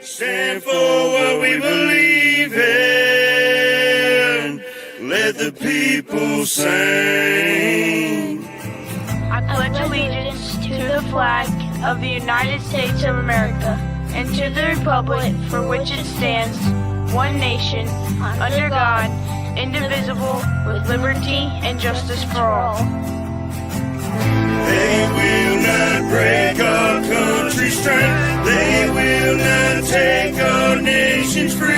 stand for what we believe in. Let the people sing. I pledge allegiance to the flag of the United States of America and to the republic for which it stands, one nation, under God, indivisible, with liberty and justice for all. They will not break our country's strength. They will not take our nation's freedom.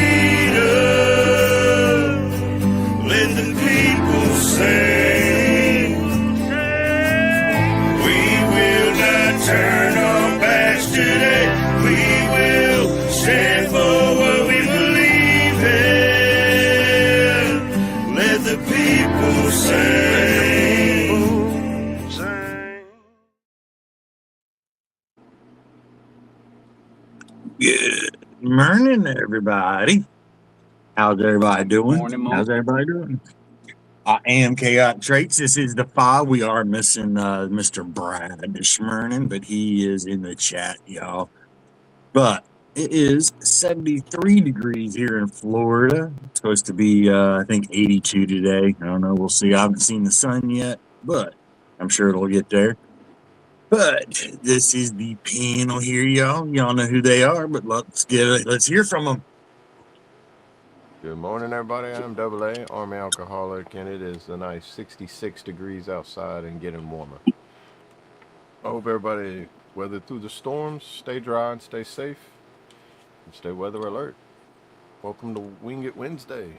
Let the people sing. We will not turn our backs today. We will stand for what we believe in. Let the people sing. Good morning, everybody. How's everybody doing? Morning. How's everybody doing? I am Chaotic Traits. This is the F.O.B. We are missing Mr. Brad this morning, but he is in the chat, y'all. But it is 73 degrees here in Florida. It's supposed to be, I think, 82 today. I don't know. We'll see. I haven't seen the sun yet, but I'm sure it'll get there. But this is the panel here, y'all. Y'all know who they are, but let's hear from them. Good morning, everybody. I'm Double A, Army Alcoholic, and it is a nice 66 degrees outside and getting warmer. I hope everybody weathered through the storms, stay dry and stay safe, and stay weather alert. Welcome to Wing It Wednesday.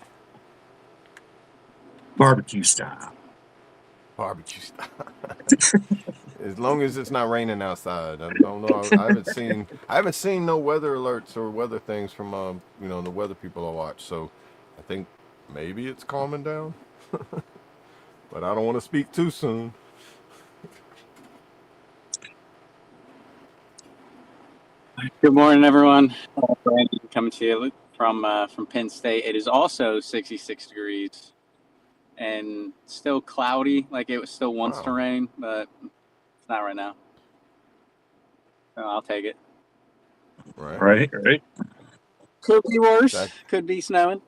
Barbecue style. Barbecue style. As long as it's not raining outside. I don't know. I haven't seen no weather alerts or weather things from the weather people I watch. So I think maybe it's calming down. But I don't want to speak too soon. Good morning, everyone. Brandon coming to you from Penn State. It is also 66 degrees and still cloudy, like it was still wants to rain, but it's not right now. So I'll take it. Right. Could be worse. Could be snowing.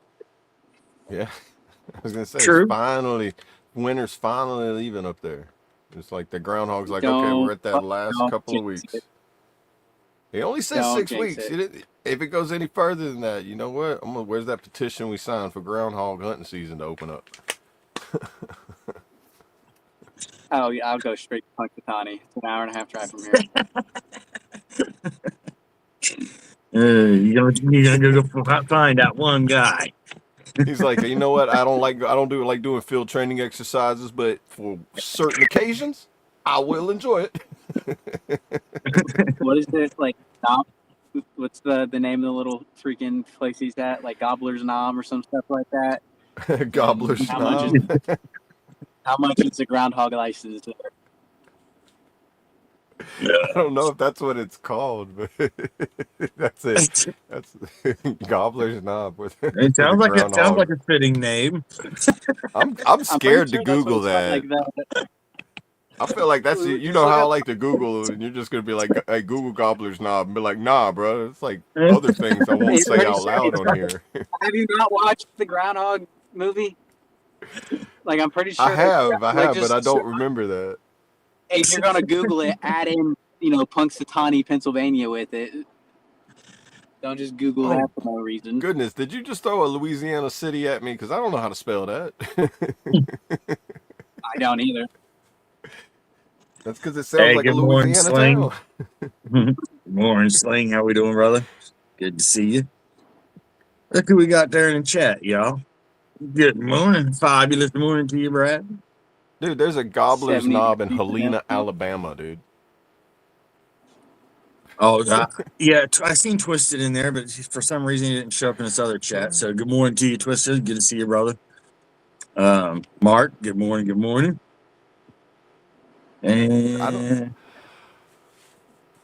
Yeah, I was gonna say, True. Winter's finally leaving up there. It's like the groundhog's like, Don't- okay, we're at that last don't couple of jinx weeks. it. He only said Don't 6 jinx weeks. If it goes any further than that, you know what? Where's that petition we signed for groundhog hunting season to open up? Oh, yeah, I'll go straight to Punxsutawney. It's an hour and a half drive from here. You're gonna go find that one guy. He's like, you know what? I don't like doing field training exercises, but for certain occasions, I will enjoy it. What is it like? What's the name of the little freaking place he's at? Like Gobbler's Knob or some stuff like that. Gobbler's How Knob. How much is a groundhog license there? I don't know if that's what it's called, but that's it. That's Gobbler's Knob. It sounds like a fitting name. I'm scared to I'm pretty sure Google that's what that. it's called, like that. I feel like that's you know how I like to Google, and you're just gonna be like, "Hey, Google Gobbler's Knob," and be like, "Nah, bro, it's like other things I won't say out loud on here." Have you not watched the Groundhog movie? Like, I'm pretty sure I have, but I don't remember that. If you're gonna Google it, add in Punxsutawney, Pennsylvania with it. Don't just Google that for no reason. Goodness, did you just throw a Louisiana city at me? Because I don't know how to spell that. I don't either. That's because it sounds like a Louisiana town. Good morning, Sling. How we doing, brother? Good to see you. Look who we got there in the chat, y'all. Good morning. Fabulous morning to you, Brad. Dude, there's a Gobbler's 70 Knob in Helena, Alabama, dude. Oh, yeah. I seen Twisted in there, but for some reason he didn't show up in this other chat. So good morning to you, Twisted. Good to see you, brother. Mark, good morning. Good morning. And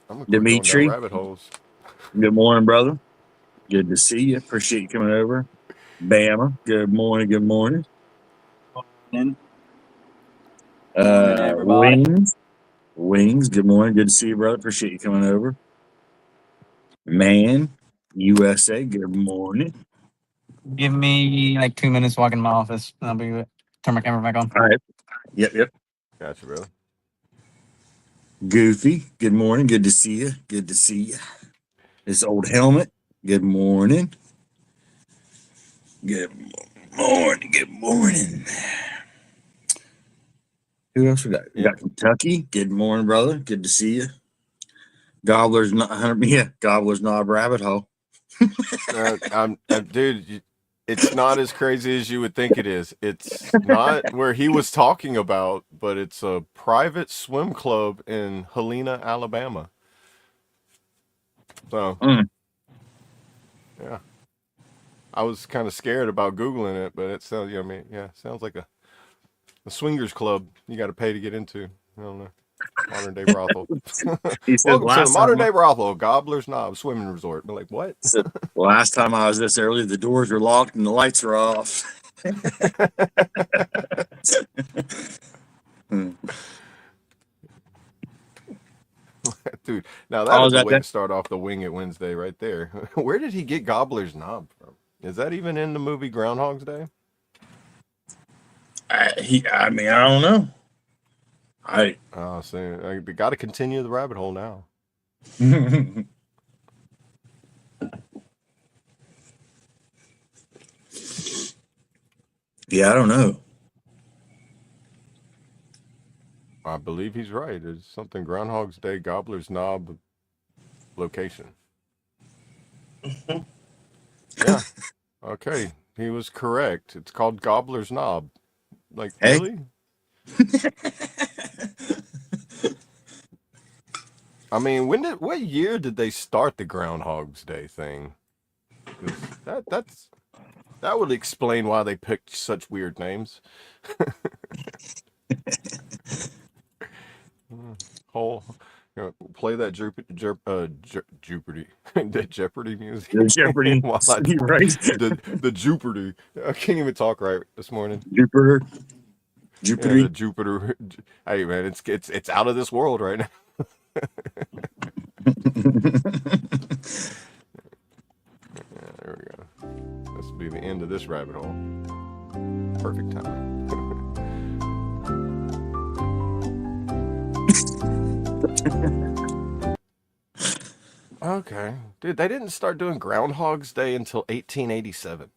I'm Dimitri, rabbit holes. good morning, brother. Good to see you. Appreciate you coming over. Bama, good morning. Good morning. Wings, good morning. Good to see you, brother. Appreciate you coming over. Man, USA, good morning. Give me like 2 minutes walking to my office, and I'll be good. Turn my camera back on. All right. Yep. Gotcha, brother. Goofy, good morning. Good to see you. Good to see you. This old helmet, good morning. Good morning. Good morning. Who else we got? We got Kentucky. Good morning, brother. Good to see you. Gobbler's not, Gobbler's Knob Rabbit Hole. Dude, it's not as crazy as you would think it is. It's not where he was talking about, but it's a private swim club in Helena, Alabama. So, yeah. I was kind of scared about Googling it, but it sounds, sounds like a swingers club you got to pay to get into. I don't know. Modern day brothel. He said, Welcome to the modern day brothel, Gobbler's Knob Swimming Resort. But like, what? Last time I was this early, the doors were locked and the lights were off. Dude, now that is a way to start off the Wing It Wednesday right there. Where did he get Gobbler's Knob from? Is that even in the movie Groundhog's Day? I don't know. So we got to continue the rabbit hole now. Yeah, I don't know. I believe he's right. It's something Groundhog's Day, Gobbler's Knob location. Yeah. Okay. He was correct. It's called Gobbler's Knob. Like, hey. Really? I mean, what year did they start the Groundhog's Day thing? That would explain why they picked such weird names. Play that Jeopardy, that Jeopardy music. The Jeopardy, right? The Jeopardy. I can't even talk right this morning. Jupiter. Yeah, the Jupiter. Hey man, it's out of this world right now. Yeah, there we go. This will be the end of this rabbit hole. Perfect time. Okay. Dude, they didn't start doing Groundhog's Day until 1887.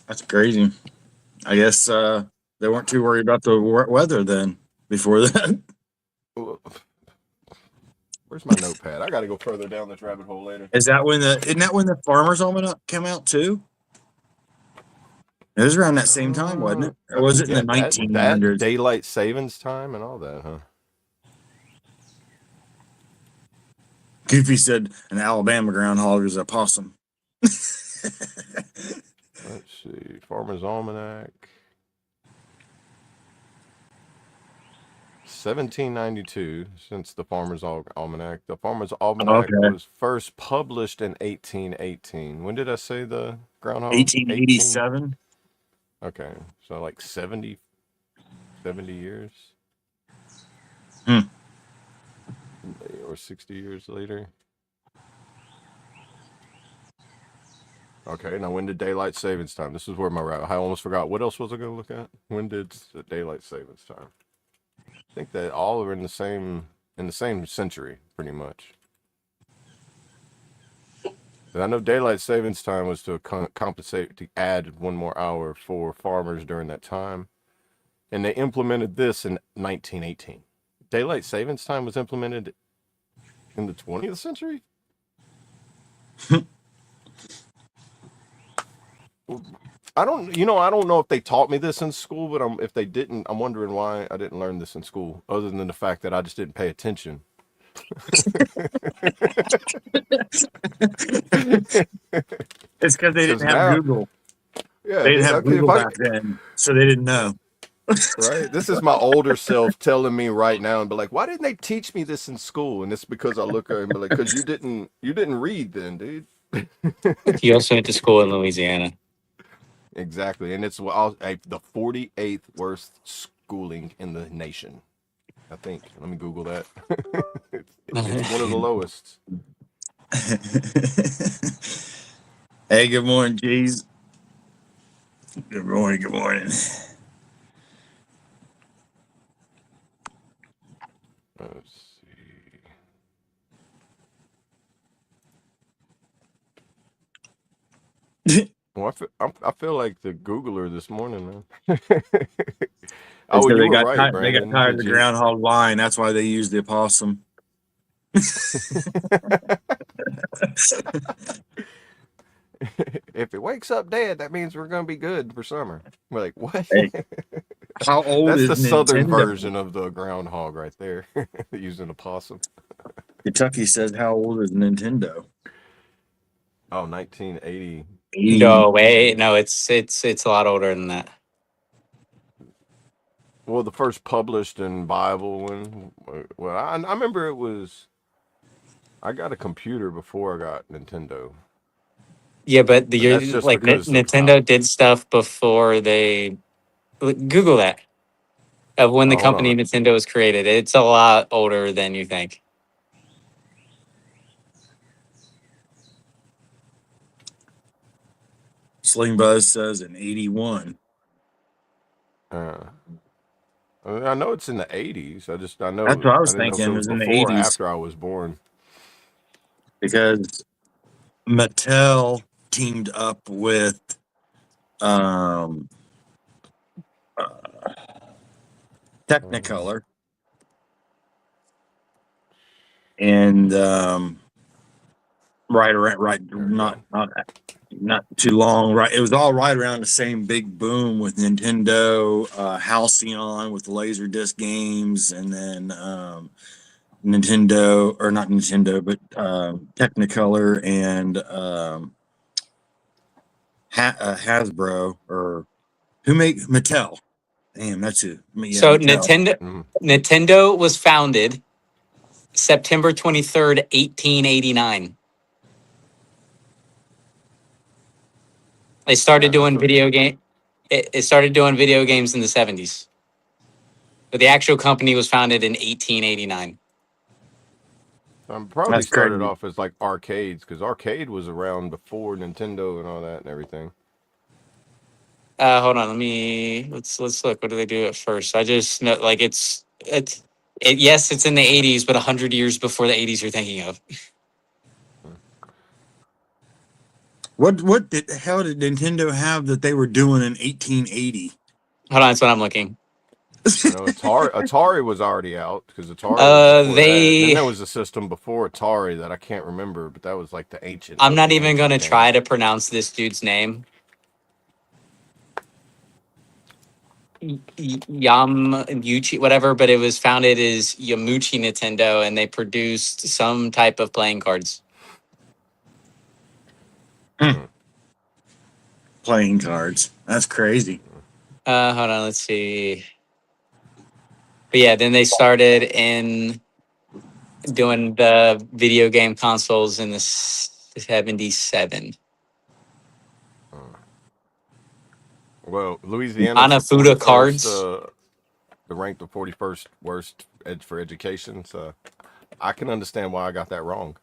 That's crazy. I guess they weren't too worried about the weather then before that. Where's my notepad? I got to go further down this rabbit hole later. Isn't that when the Farmer's Almanac came out too? It was around that same time, wasn't it? Or was it in the 1900s? That daylight savings time and all that, huh? Goofy said an Alabama groundhog is a possum. Let's see. Farmer's Almanac. 1792, since the Farmer's Almanac. The Farmer's Almanac was first published in 1818. When did I say the groundhog? 1887. Okay, so like 70 years. Or 60 years later. Okay, now when did daylight savings time? This is where I almost forgot. What else was I going to look at? When did the daylight savings time? I think that all are in the same century, pretty much. I know daylight savings time was to compensate to add 1 more hour for farmers during that time, and they implemented this in 1918. Daylight savings time was implemented in the 20th century. I don't know if they taught me this in school, but if they didn't, I'm wondering why I didn't learn this in school, other than the fact that I just didn't pay attention. It's because they didn't have Google. Yeah, they didn't have Google back then, so they didn't know. Right? This is my older self telling me right now and be like, why didn't they teach me this in school? And it's because I look at him and be like, because you didn't read then, dude. You also went to school in Louisiana. Exactly. And it's the 48th worst schooling in the nation, I think. Let me Google that. It's one of the lowest. Hey, good morning, Cheese. Good morning. Good morning. Let's see. Well, I feel like the Googler this morning, man. It's Oh, because you they were got right, tired, they got Brandon. tired of Did the you? groundhog line. That's why they used the opossum. If it wakes up dead, that means we're gonna be good for summer. We're like, what? Hey, how old That's is the southern Nintendo? version of the groundhog right there, using a possum. Kentucky says, how old is Nintendo? Oh, 1980. 80. No, wait, no, it's a lot older than that. Well, the first published in Bible one. Well, I remember it was. I got a computer before I got Nintendo, Yeah, but but that's you're just like because of Nintendo did stuff before they Google that of when the Oh, hold company on. Nintendo was created. It's a lot older than you think. Sling Buzz says in 81. Uh, I know it's in the 80s. I That's know what I I was didn't know if it thinking, was was in the before or 80s after I was born. because Mattel teamed up with um, uh, Uh, Technicolor and right around, right, there we go. not too long, right? It was all right around the same big boom with Nintendo, Halcyon with the Laserdisc games, and then Nintendo, or not Nintendo, but Technicolor and Hasbro, or who make Mattel. Damn, that's it. Yeah, So Mattel. Mm, Nintendo was founded September 23rd, 1889. They started that's doing a. video game. It started doing video games in the 70s, but the actual company was founded in 1889. Probably That's started crazy. off as like arcades because arcade was around before Nintendo and all that and everything. Hold on, let's look. What do they do at first? I just know like yes, it's in the 80s, but 100 years before the 80s you're thinking of. Mm. What did the hell did Nintendo have that they were doing in 1880? Hold on, that's what I'm looking. I know Atari was already out because Atari was before that. And then They. there was a system before Atari that I can't remember, but that was like the ancient I'm of not the even ancient gonna try games. to pronounce this dude's name. Yamuchi, whatever, but it was founded as Yamuchi Nintendo, and they produced some type of playing cards. Mm, Playing cards. That's crazy. mm. Hold on, let's see. But yeah, then they started in doing the video game consoles in the 77. Mm. Well, Louisiana's the Hanafuda 41st, cards. ranked the 41st worst ed for education. So I can understand why I got that wrong.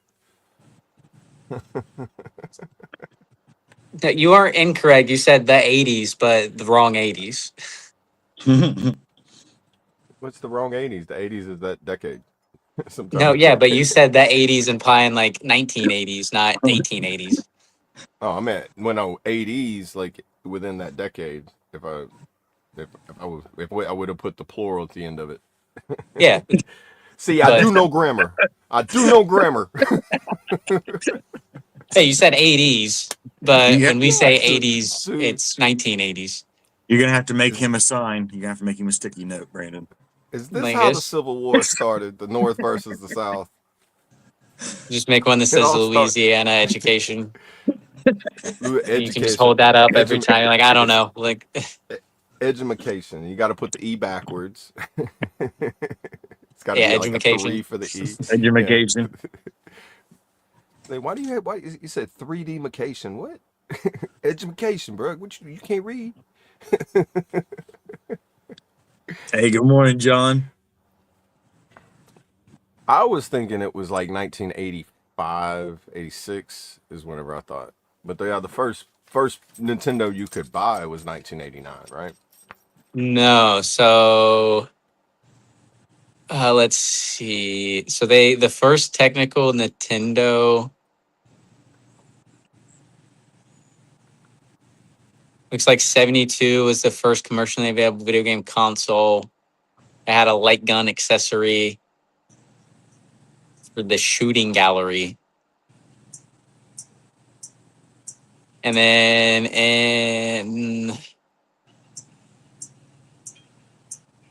You are incorrect. You said the 80s, but the wrong 80s. What's the wrong 80s? The 80s is that decade. No, Sometime. yeah, but you said the 80s implying like 1980s, not 1880s. Oh, I meant when I 80s, like within that decade. If I would have put the plural at the end of it. Yeah, See, I but do know grammar. I do know grammar. hey, you said 80s, but you when we say so, 80s, so it's 1980s. You're gonna have to make is him a sign. You're gonna have to make him a sticky note, Brandon. is this Like how the this, Civil War started? The North versus the South. just make one that It says all start Louisiana education. You can just education, hold that up every edu, time. You're like, I don't it's know. Like, education. You got to put the e backwards. It's got to yeah, be like a education. 3 for the e. Yeah. Education. Like, why do you have? Why you said 3D macation? What? Education, bro. What you can't read? Hey, good morning, John. I was thinking it was like 1980. 85, 86 is whenever I thought. But yeah, the first Nintendo you could buy was 1989, right? No, so let's see. So the first technical Nintendo looks like 72 was the first commercially available video game console. It had a light gun accessory for the shooting gallery. And then in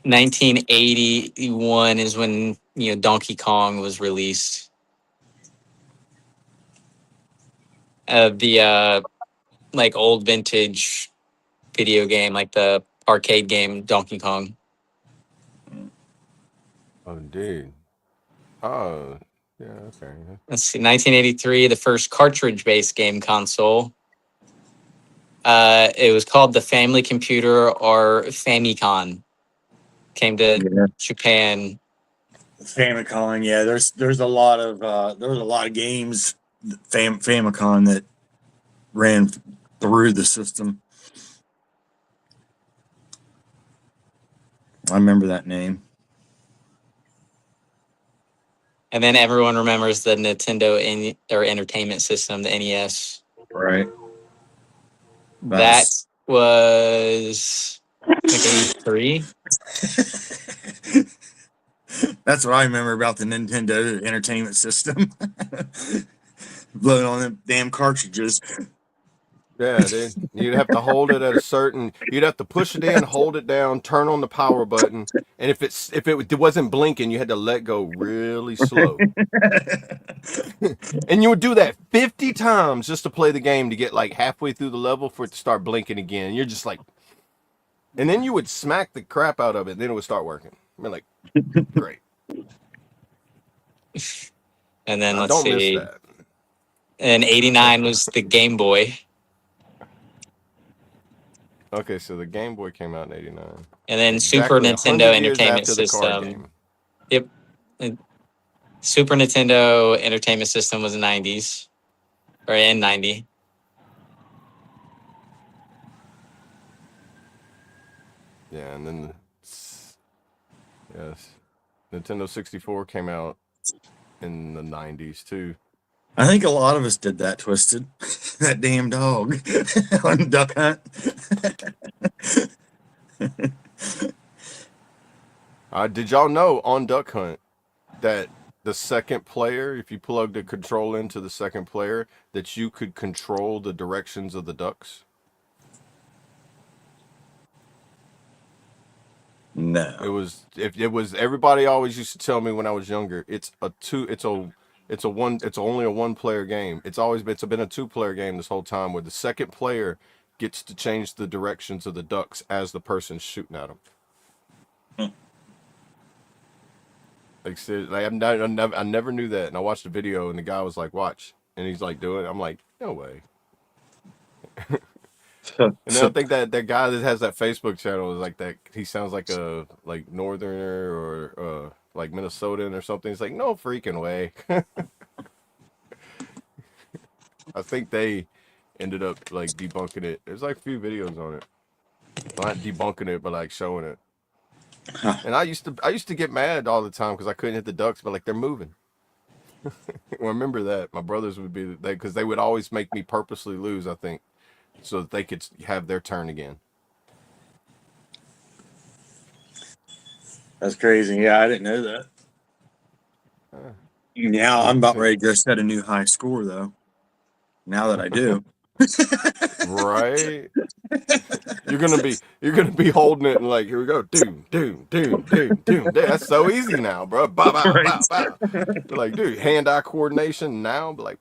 1981 is when, Donkey Kong was released. The like old vintage video game, like the arcade game Donkey Kong. Oh, dude. Oh, yeah, okay. Let's see, 1983, the first cartridge-based game console. It was called the Family Computer, or Famicom. Came to Japan. Famicom, yeah. There's a lot of games Famicom that ran through the system. I remember that name. And then everyone remembers the Nintendo Entertainment System, the NES. Right. That was like 83. That's what I remember about the Nintendo Entertainment System. Blowing on them damn cartridges. Yeah, dude. You'd have to hold it at a certain. You'd have to push it in, hold it down, turn on the power button, and if it wasn't blinking, you had to let go really slow. And you would do that 50 times just to play the game to get like halfway through the level for it to start blinking again. You're just like, and then you would smack the crap out of it, and then it would start working. I mean, like, great. And then I let's don't see. miss that. And 89 was the Game Boy. Okay, so the Game Boy came out in 89. And then Exactly Super Nintendo 100 years Entertainment after the card System. game. Yep. And Super Nintendo Entertainment System was in 90s. Or in 90. Yeah, and then yes, Nintendo 64 came out in the 90s too. I think a lot of us did that, Twisted. That damn dog on Duck Hunt. Did y'all know on Duck Hunt that the second player, if you plugged a control into the second player, that you could control the directions of the ducks? No. It was everybody always used to tell me when I was younger, it's only a one player game. It's been a 2-player game this whole time, where the second player gets to change the directions of the ducks as the person's shooting at them. Like, seriously, I never knew that, and I watched the video, and the guy was like, "Watch," and he's like doing it. I'm like, "No way." And then I think that guy that has that Facebook channel is like that. He sounds like a northerner or like Minnesotan or something. He's like, "No freaking way." I think they ended up like debunking it. There's like a few videos on it, not debunking it, but like showing it. And I used to get mad all the time because I couldn't hit the ducks, but like they're moving. Remember that my brothers would be because they would always make me purposely lose. I think so that they could have their turn again. That's crazy. Yeah, I didn't know that. Now I'm about ready to go set a new high score, though. Now that I do. Right? You're gonna be holding it and like, here we go, doom. That's so easy now, bro. Bow, bow, bow, bow. You're like, dude, hand-eye coordination now, but like.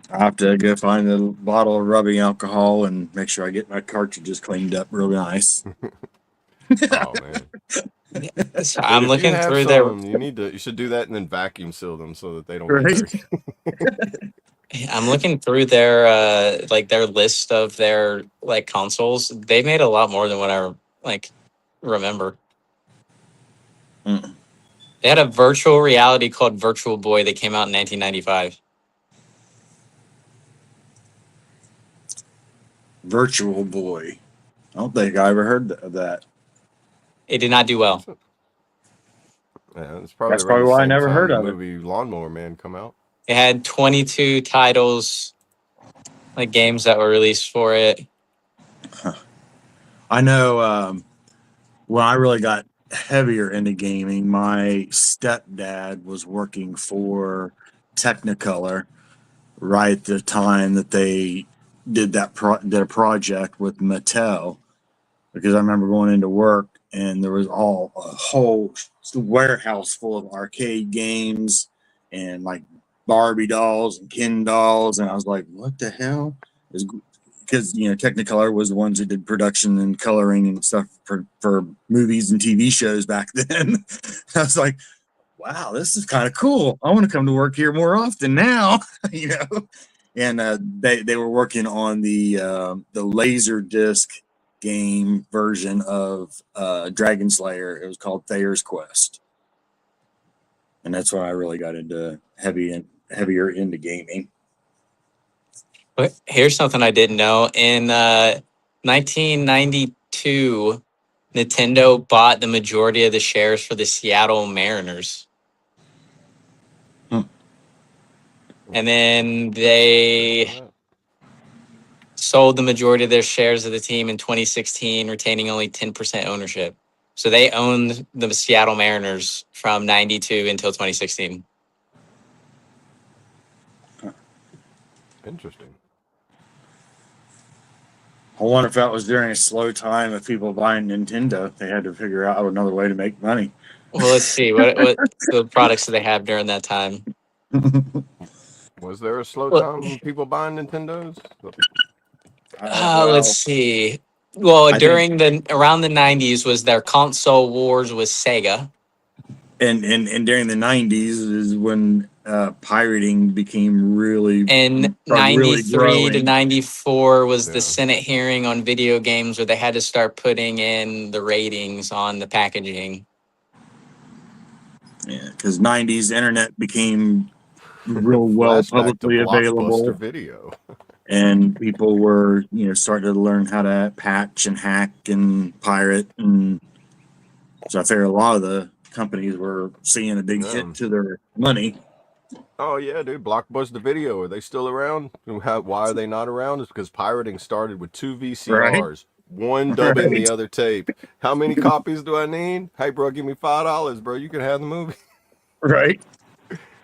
I have to go find a bottle of rubbing alcohol and make sure I get my cartridges cleaned up real nice. Oh man. So I'm looking through You should do that and then vacuum seal them so that they don't get dirty. I'm looking through their their list of their like consoles. They made a lot more than what I remember. They had a virtual reality called Virtual Boy that came out in 1995. Virtual Boy. I don't think I ever heard of that. It did not do well. Yeah, it's probably That's around probably the why I same never time heard the of it. movie Lawnmower Man come out. It had 22 titles, like games that were released for it. I know when I really got heavier into gaming, my stepdad was working for Technicolor right at the time that they did did a project with Mattel, because I remember going into work and there was a whole warehouse full of arcade games and like Barbie dolls and Ken dolls, and I was like, what the hell is, because Technicolor was the ones that did production and coloring and stuff for movies and TV shows back then. I was like, wow, this is kind of cool. I want to come to work here more often now. And they were working on the laser disc game version of Dragon Slayer. It was called Thayer's Quest, and that's when I really got into heavier into gaming. But here's something I didn't know. In 1992, Nintendo bought the majority of the shares for the Seattle Mariners. And then they sold the majority of their shares of the team in 2016, retaining only 10% ownership. So they owned the Seattle Mariners from 92 until 2016. Interesting. I wonder if that was during a slow time of people buying Nintendo. They had to figure out another way to make money. Well, let's see. What the products do they have during that time? Was there a slow Well, time when people buying Nintendos? let's see. Well, I think, around the 90s was their console wars with Sega. and during the 90s is when pirating became really And really 93 to growing. 94 was Yeah. the Senate hearing on video games where they had to start putting in the ratings on the packaging. Yeah, because 90s internet became real well Flashback to publicly Blockbuster available, Video. and people were starting to learn how to patch and hack and pirate, and so I figure a lot of the companies were seeing a big hit to their money. Oh yeah, dude, Blockbuster Video. Are they still around? Why are they not around? It's because pirating started with 2 VCRs, one dubbing the other tape. How many copies do I need? Hey, bro, give me $5, bro. You can have the movie. Right.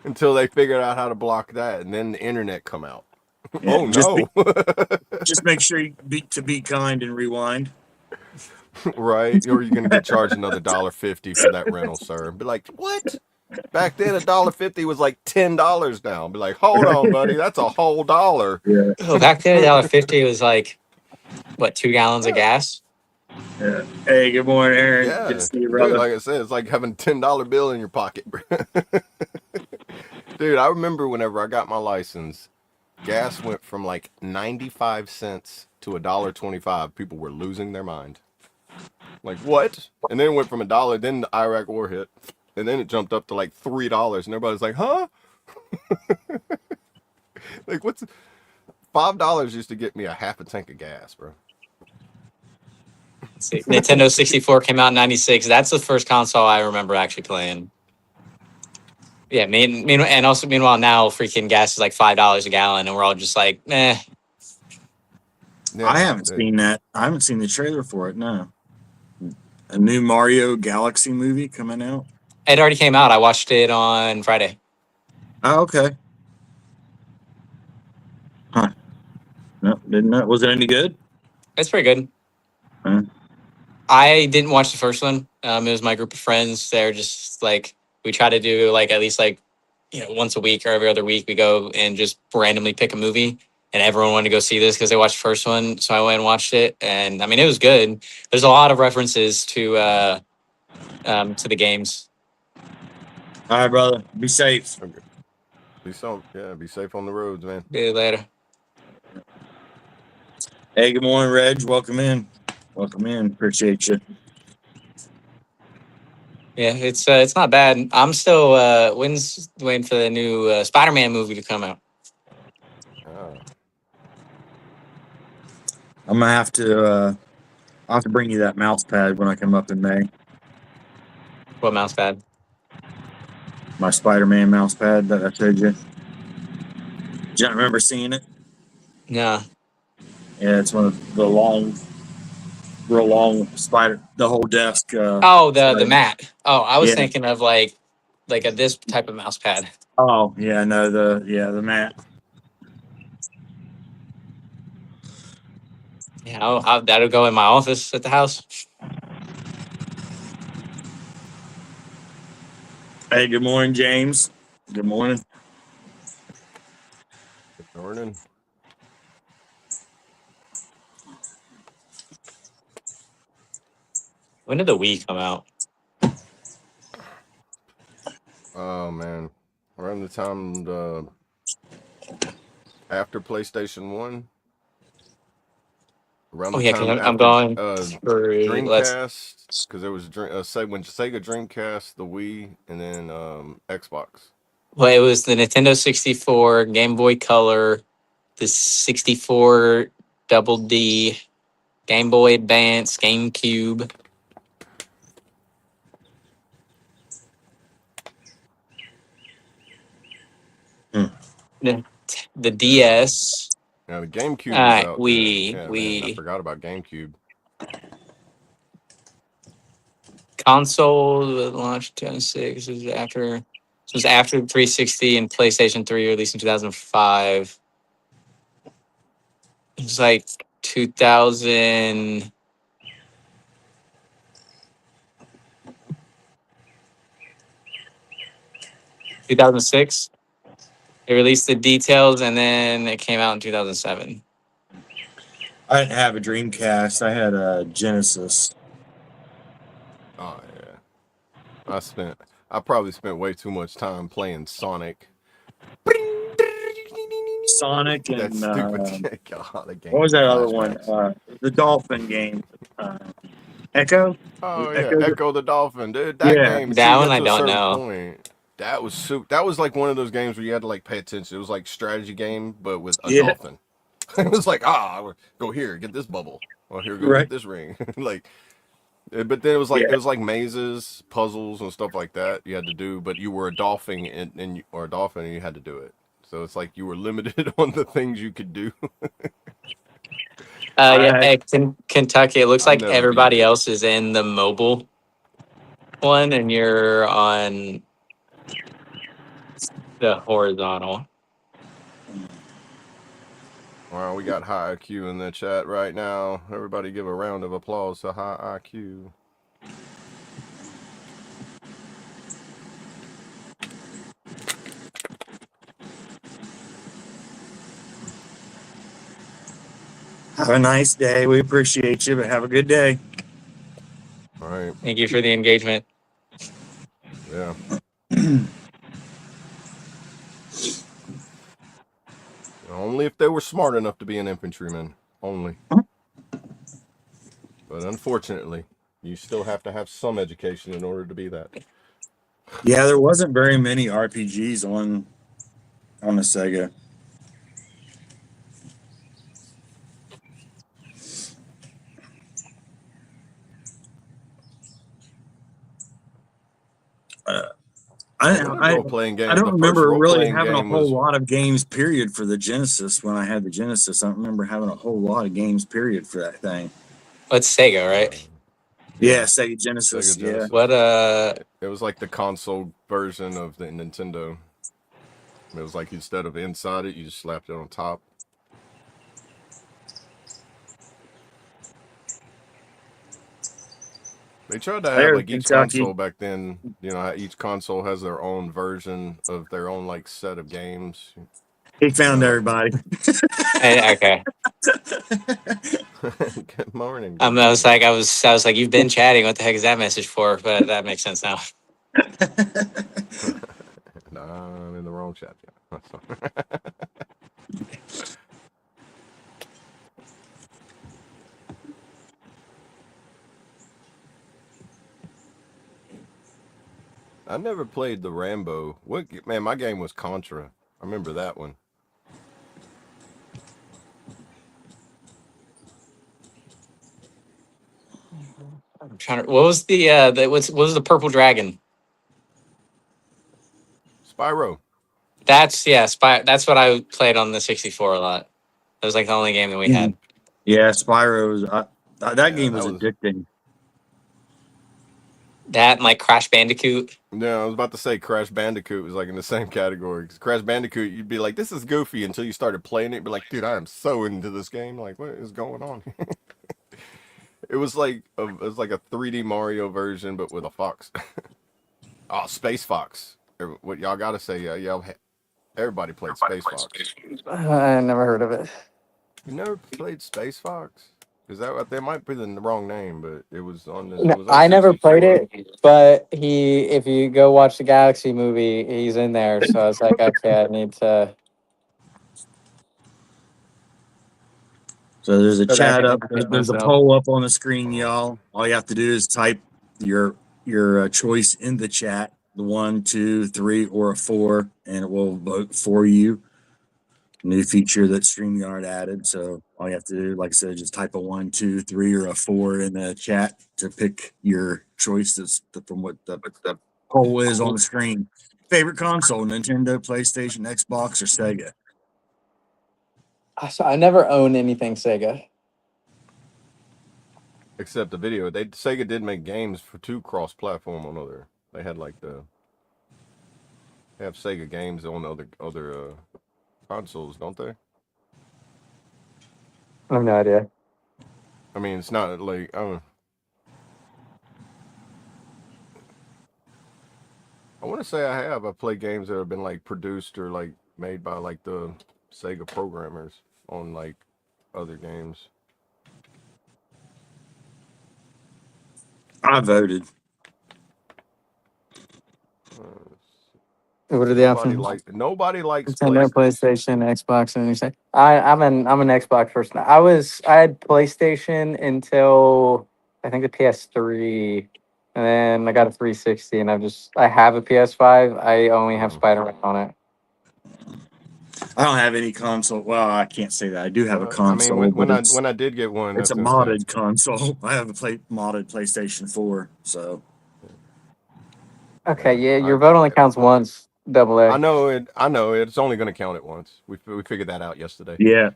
Until they figured out how to block that, and then the internet come out. Yeah, Oh no! just make sure you be kind and rewind. Right? Or you're gonna get charged another $1.50 for that rental, sir. Be like, what? Back then, $1.50 was like $10 now. Be like, hold on, buddy, that's a whole dollar. Yeah. Oh, back then, $1.50 was like, what, 2 gallons of gas? Yeah. Hey, good morning, Aaron. Yeah, Good to see you, dude. brother. Like I said, it's like having a $10 bill in your pocket, bro. Dude, I remember whenever I got my license, gas went from like 95 cents to $1.25. People were losing their mind. Like, what? And then it went from $1, then the Iraq war hit, and then it jumped up to like $3, and everybody's like, huh? Like, what's $5 used to get me a half a tank of gas, bro. See, Nintendo 64 came out in 96. That's the first console I remember actually playing. Yeah, meanwhile now freaking gas is like $5 a gallon, and we're all just like, eh. Yeah, I haven't seen that. I haven't seen the trailer for it. No. A new Mario Galaxy movie coming out. It already came out. I watched it on Friday. Oh, okay. Huh. No, didn't know. Was it any good? It's pretty good. Huh? I didn't watch the first one. It was my group of friends. They're just like, we try to do like at least like, once a week or every other week we go and just randomly pick a movie. And everyone wanted to go see this because they watched the first one. So I went and watched it. And I mean, it was good. There's a lot of references to the games. All right, brother. Be safe. Okay. Be safe on the roads, man. See you later. Hey, good morning, Reg. Welcome in. Welcome in. Appreciate you. Yeah, it's not bad. I'm still waiting for the new Spider-Man movie to come out. Ah, I'm gonna have to. I'll have to bring you that mouse pad when I come up in May. What mouse pad? My Spider-Man mouse pad that I showed you. Do you remember seeing it? No. Yeah, it's one of the real long spider. The whole desk. Oh, the Spider. mat. Oh, I was Yeah. thinking of like this type of mouse pad. Oh, yeah. No, the mat. Yeah, that'll go in my office at the house. Hey, good morning, James. Good morning. good morning. When did the Wii come out? Oh man, around the time after PlayStation 1, around Oh the yeah, because time I'm after going for let's. Dreamcast, because there was say when Sega Dreamcast, the Wii, and then Xbox. Well, it was the Nintendo 64, Game Boy Color, the 64 Double D, Game Boy Advance, GameCube, Hmm. the DS. Now the GameCube was out then. We Yeah, man, I we forgot about GameCube. console that launched 2006 was after. This was after 360 and PlayStation 3 released in 2005. It was like 2000, 2006. They released the details and then it came out in 2007. I didn't have a Dreamcast. I had a Genesis. Oh yeah, I probably spent way too much time playing Sonic. Sonic That and stupid God, the what game was that other one? flashbacks. The dolphin game. Echo. Was Oh it yeah, Echo. Echo the Dolphin, dude. That Yeah. game, till That you one got I to a don't certain know. point, that was like one of those games where you had to like pay attention. It was like strategy game, but with a Yeah. dolphin. It was like, go here, get this bubble. Or here, go Right. get this ring. Like, but then Yeah. it was like mazes, puzzles, and stuff like that you had to do. But you were a dolphin or a dolphin, and you had to do it. So it's like you were limited on the things you could do. I Yeah, had. Kentucky. It looks I like never beat everybody it. else is in the mobile one, and you're on the horizontal. Wow, we got high IQ in the chat right now. Everybody give a round of applause to high IQ. Have a nice day. We appreciate you, but have a good day. All right. Thank you for the engagement. Yeah. Only if they were smart enough to be an infantryman. Only. But unfortunately, you still have to have some education in order to be that. Yeah, there wasn't very many RPGs on the Sega. I, What a I role playing I game. don't The first remember role really playing having a game whole was. lot of games period for the Genesis when I had the Genesis. I don't remember having a whole lot of games period for that thing. It's Sega, right? Yeah, Yeah. Sega Genesis. Sega Yeah. Genesis. What It was like the console version of the Nintendo. It was like instead of inside it, you just slapped it on top. They tried to have There's like each Kentucky. console back then, how each console has their own version of their own like set of games. He found Like everybody. okay. good morning, I good was morning. like, I was like, you've been chatting. What the heck is that message for? But that makes sense now. Nah, I'm in the wrong chat. Yeah. I never played the Rambo. Man, my game was Contra. I remember that one. I'm trying to. What was what was the purple dragon? Spyro. That's That's what I played on the 64 a lot. It was like the only game that we had. Yeah, Spyro's. That Yeah, game that was was. addicting. That and like Crash Bandicoot. No, I was about to say Crash Bandicoot was like in the same category. 'Cause Crash Bandicoot, you'd be like, "This is goofy," until you started playing it. You'd be like, "Dude, I am so into this game. Like, what is going on?" It was like a 3D Mario version, but with a fox. Oh, Space Fox. What y'all gotta say? Everybody played Space Fox. I never heard of it. You never played Space Fox? Because that might be the wrong name, but it was it No, was on I never played 64. it, but if you go watch the Galaxy movie, he's in there. So I was like, okay, I need to. So there's a Go back chat and up. educate There's a myself. poll up on the screen, Oh, y'all. All you have to do is type your choice in the chat, the 1, 2, 3, or a 4, and it will vote for you. New feature that StreamYard added. So all you have to do, like I said, just type a 1, 2, 3, or a 4 in the chat to pick your choice. From what the poll is on the screen. Favorite console: Nintendo, PlayStation, Xbox, or Sega? So I never owned anything Sega. except the video. Sega did make games to cross-platform on other. They had like they have Sega games on other consoles, don't they? I have no idea. I mean, it's not like I want to say I have. I played games that have been like produced or like made by like the Sega programmers on like other games. I voted. What are the options? Nobody likes Nintendo, PlayStation. PlayStation, Xbox, and anything. I'm an Xbox person. I had PlayStation until I think the PS3, and then I got a 360, and I have a PS5. I only have Mm. Spider-Man on it. I don't have any console. Well, I can't say that. I do have a Well, I mean, console, but when I did get one, it's a that's instant. modded console. I have a modded PlayStation 4. So Okay, Yeah, yeah, your vote only counts once. Double I A. know it. I know it. It's only going to count it once. We figured that out yesterday. yeah,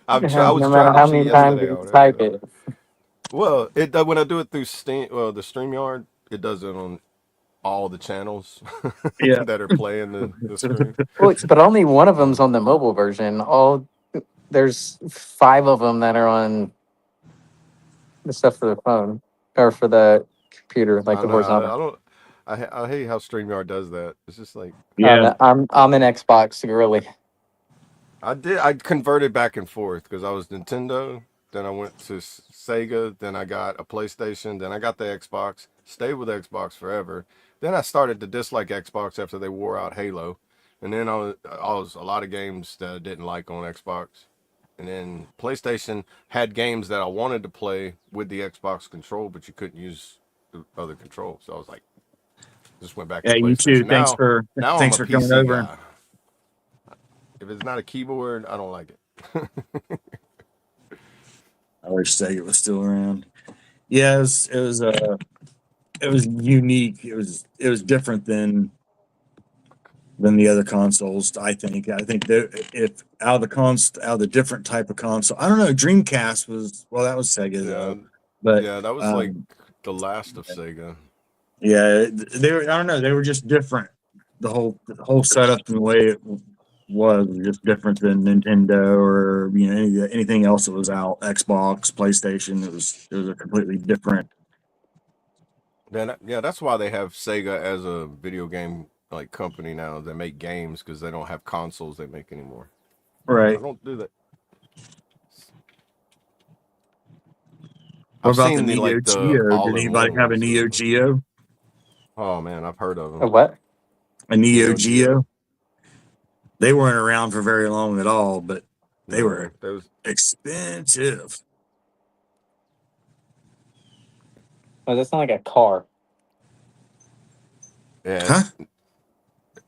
I was No matter how actually many times yesterday. you type it. Well, when I do it through Steam, the StreamYard, it does it on all the channels yeah. that are playing the screen. Well, but only one of them's Um, on the mobile version. There's 5 of them that are on the stuff for the phone or for the computer, like I the know. I horizontal. don't. I hate how StreamYard does that. It's just like Yeah. I'm an Xbox girly. I converted back and forth because I was Nintendo, then I went to Sega, then I got a PlayStation, then I got the Xbox. Stayed with Xbox forever. Then I started to dislike Xbox after they wore out Halo, and then I was a lot of games that I didn't like on Xbox. And then PlayStation had games that I wanted to play with the Xbox control, but you couldn't use the other control. So I was like, just went back to Yeah, you too. PlayStation. Now I'm Thanks a for coming PC over. guy. If it's not a keyboard, I don't like it. I wish Sega was still around. Yeah, it was unique. It was different than the other consoles. I think that if out of the different type of console, I don't know. Dreamcast was, well, that was Sega Yeah, though, but yeah, that was like um, the last of Sega. yeah, they were. I don't know. They were just different. The whole setup and the way it was just different than Nintendo or anything else that was out. Xbox, PlayStation. It was a completely different. Yeah, that's why they have Sega as a video game like company now that make games because they don't have consoles they make anymore. I Right. don't do that. What I've about the seen the Neo like the Geo? Did anybody all-in-one have a ones Neo though. Geo? Oh man, I've heard of A them. what? A Neo Neo Geo. Geo? They weren't around for very long at all, but they were No, those. expensive. Oh, that's not like a car. Yeah, Huh?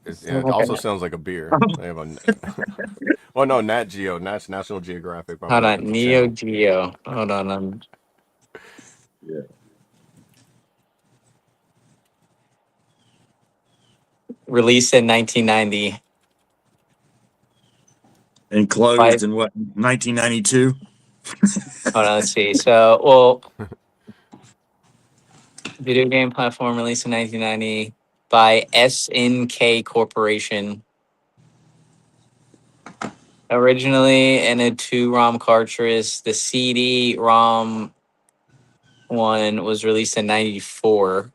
it also sounds like a beer. They have a well, no, Nat Geo, National Geographic. My Hold bad, on, different Neo channel. Geo. Hold on, Yeah. released in 1990. And closed Five. in what, 1992? Hold on, let's see. So, well, video game platform released in 1990 by SNK Corporation. Originally in a 2 ROM cartridge, the CD-ROM one was released in 94.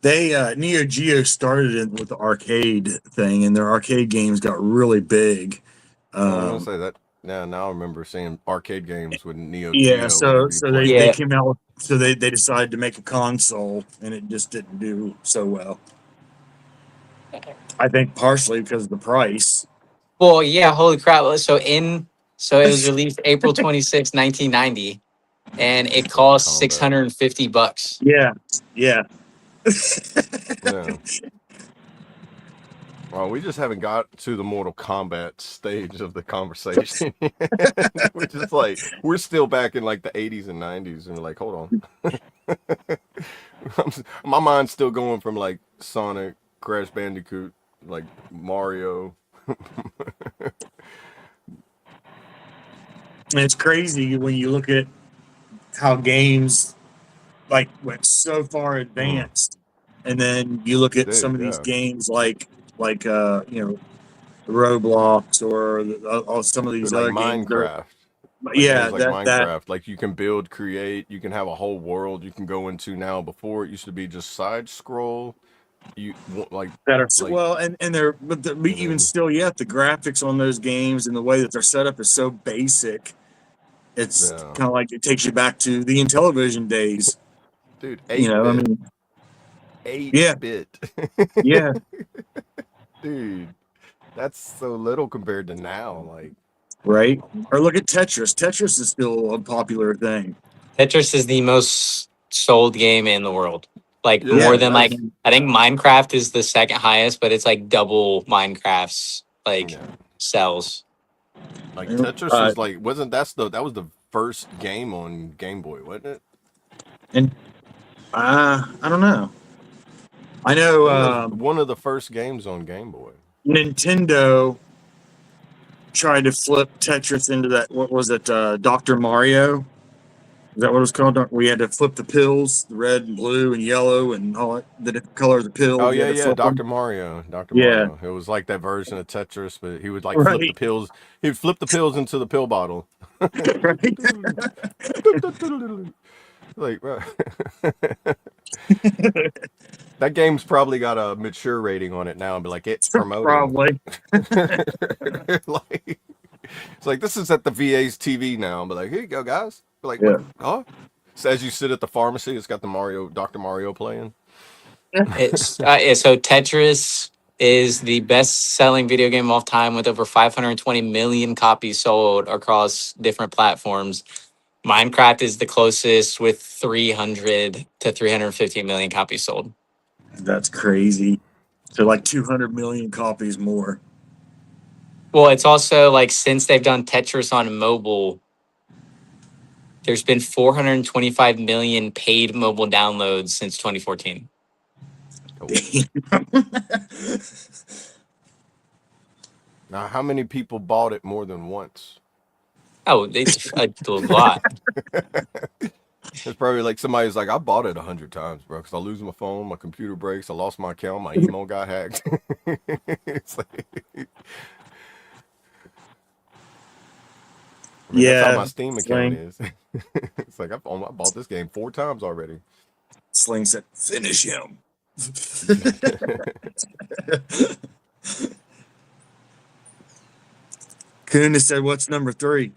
They Neo Geo started it with the arcade thing, and their arcade games got really big. I was gonna Um, say that. Yeah, now I remember seeing arcade games with Neo yeah, Geo so whenever you so play they it. Yeah. came out, so they decided to make a console, and it just didn't do so well. I think partially because of the price. Well, yeah, holy crap. So it was released April 26, 1990, and it Mortal cost Kombat. $650. Yeah, yeah. Yeah. Well, we just haven't got to the Mortal Kombat stage of the conversation. We're just like we're still back in like the 80s and 90s, and we're like, hold on. My mind's still going from like Sonic, Crash Bandicoot, like Mario. And it's crazy when you look at how games like went so far advanced, and then you look at some Dude, of these yeah. games like Roblox or some of these Dude, like other games. Minecraft. Like Yeah, games like that Minecraft, like you can build, create, you can have a whole world you can go into now. Before it used to be just side scroll. You like that are like well, and they're but and even then still yet the graphics on those games and the way that they're set up is so basic. It's yeah, kind of like it takes you back to the Intellivision days. dude, You eight know, I bit, mean, eight yeah, bit, yeah, dude. That's so little compared to now. Like, right. Or look at Tetris. Tetris is still a popular thing. Tetris is the most sold game in the world. Like yeah, more Yeah, than that's like I think Minecraft is the second highest, but it's like double Minecraft's like yeah. sells. Like Tetris uh, was like wasn't that was the first game on Game Boy, wasn't it? and I don't know. I I know think it was one of the first games on Game Boy. Nintendo tried to flip Tetris into that. What was it? Dr. Mario. Is that what it was called? We had to flip the pills, the red and blue and yellow and all that, the different colors of Oh pills. You yeah, had to yeah, flip them. Dr. Mario, Dr. Yeah, Mario. It was like that version of Tetris, but he would like flip the right, pills. He'd flip the pills into the pill bottle. right. Like, bro. That game's probably got a mature rating on it now, and be like, it's promoting. Probably. Like, it's like this is at the VA's TV now. But like, here you go, guys. Be like, what? Yeah. Huh? So as you sit at the pharmacy, it's got the Dr. Mario playing. So Tetris is the best-selling video game of all time with over 520 million copies sold across different platforms. Minecraft is the closest with 300 to 350 million copies sold. That's crazy. So like 200 million copies more. Well, it's also like since they've done Tetris on mobile, there's been 425 million paid mobile downloads since 2014. Cool. Now, how many people bought it more than once? Oh, it's a lot. It's probably like somebody's like, I bought it 100 times, bro, because I lose my phone, my computer breaks, I lost my account, my email got hacked. It's like, I mean, that's how my Yeah, Steam account Sling. is. It's like I bought this game 4 times already. Sling said, "Finish him." Kuna said, "What's number 3?"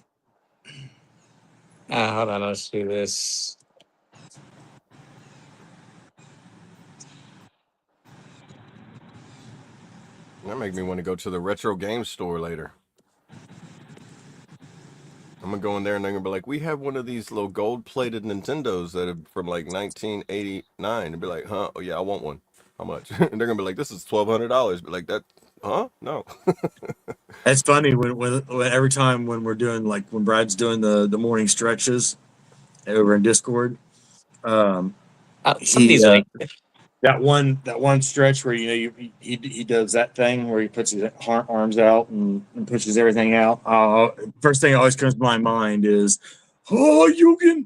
Hold on, let's do this. That make me want to go to the retro game store later. I'm gonna go in there and they're gonna be like, we have one of these little gold-plated Nintendos that are from like 1989, and be like, huh? Oh yeah, I want one. How much? And they're gonna be like, this is $1,200. But like that, huh? No. It's funny when every time when we're doing like when Brad's doing the morning stretches over in Discord, um, Some of he these are like, that one stretch where he does that thing where he puts his arms out and pushes everything out. First thing that always comes to my mind is, oh, Yugen,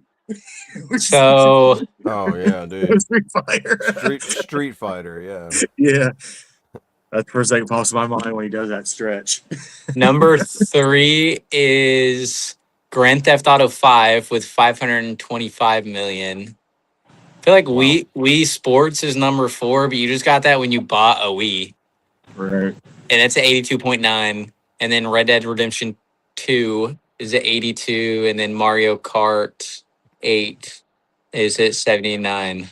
so Oh yeah, dude. Street Fighter. Street Fighter, yeah. Yeah, that's the first thing that pops in my mind when he does that stretch. number 3 is Grand Theft Auto 5 with 525 million. I feel like Wow. Wii Sports is number 4, but you just got that when you bought a Wii, Right. and it's at 82.9. And then Red Dead Redemption 2 is at 82, and then Mario Kart 8 is at 79.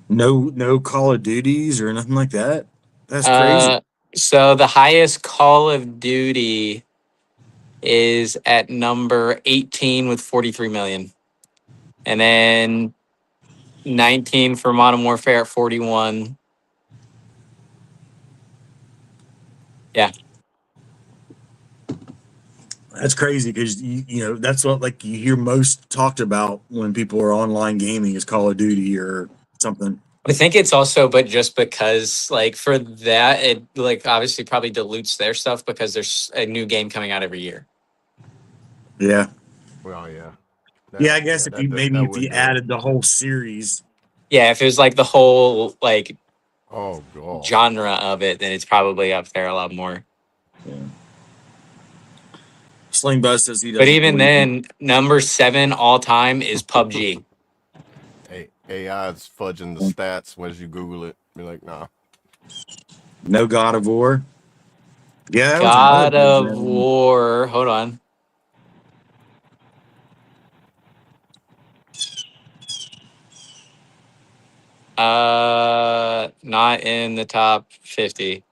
No Call of Duties or nothing like that. That's crazy. Uh, so the highest Call of Duty is at number 18 with 43 million. And then 19 for Modern Warfare at 41. Yeah. That's crazy because that's what like you hear most talked about when people are online gaming is Call of Duty or something. I think it's also, but just because, like, for that, it, like, obviously probably dilutes their stuff because there's a new game coming out every year. Yeah, Well, yeah. yeah. I guess if That you would do it. added the whole series, Yeah, if it was like the whole, like, Oh god. genre of it, then it's probably up there a lot more. Sling Buzz says he doesn't. But even believe then, number 7 all time is PUBG. AI is fudging the stats as you Google it. Be like, nah. no God of War. Yeah, that was another God good of one. War. Hold on. Not in the top 50.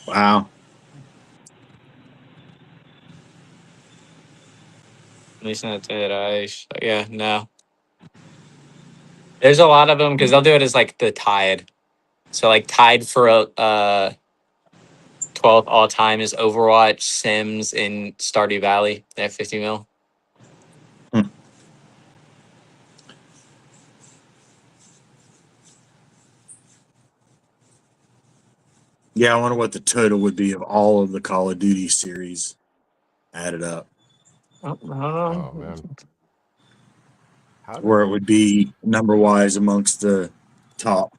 Wow. At least not that yeah, no. There's a lot of them because they'll do it as like the tied. So like tied for a 12th all time is Overwatch, Sims, and Stardew Valley. They have 50 mil. Yeah, I wonder what the total would be of all of the Call of Duty series added up, Oh man. where it would be number wise amongst the top.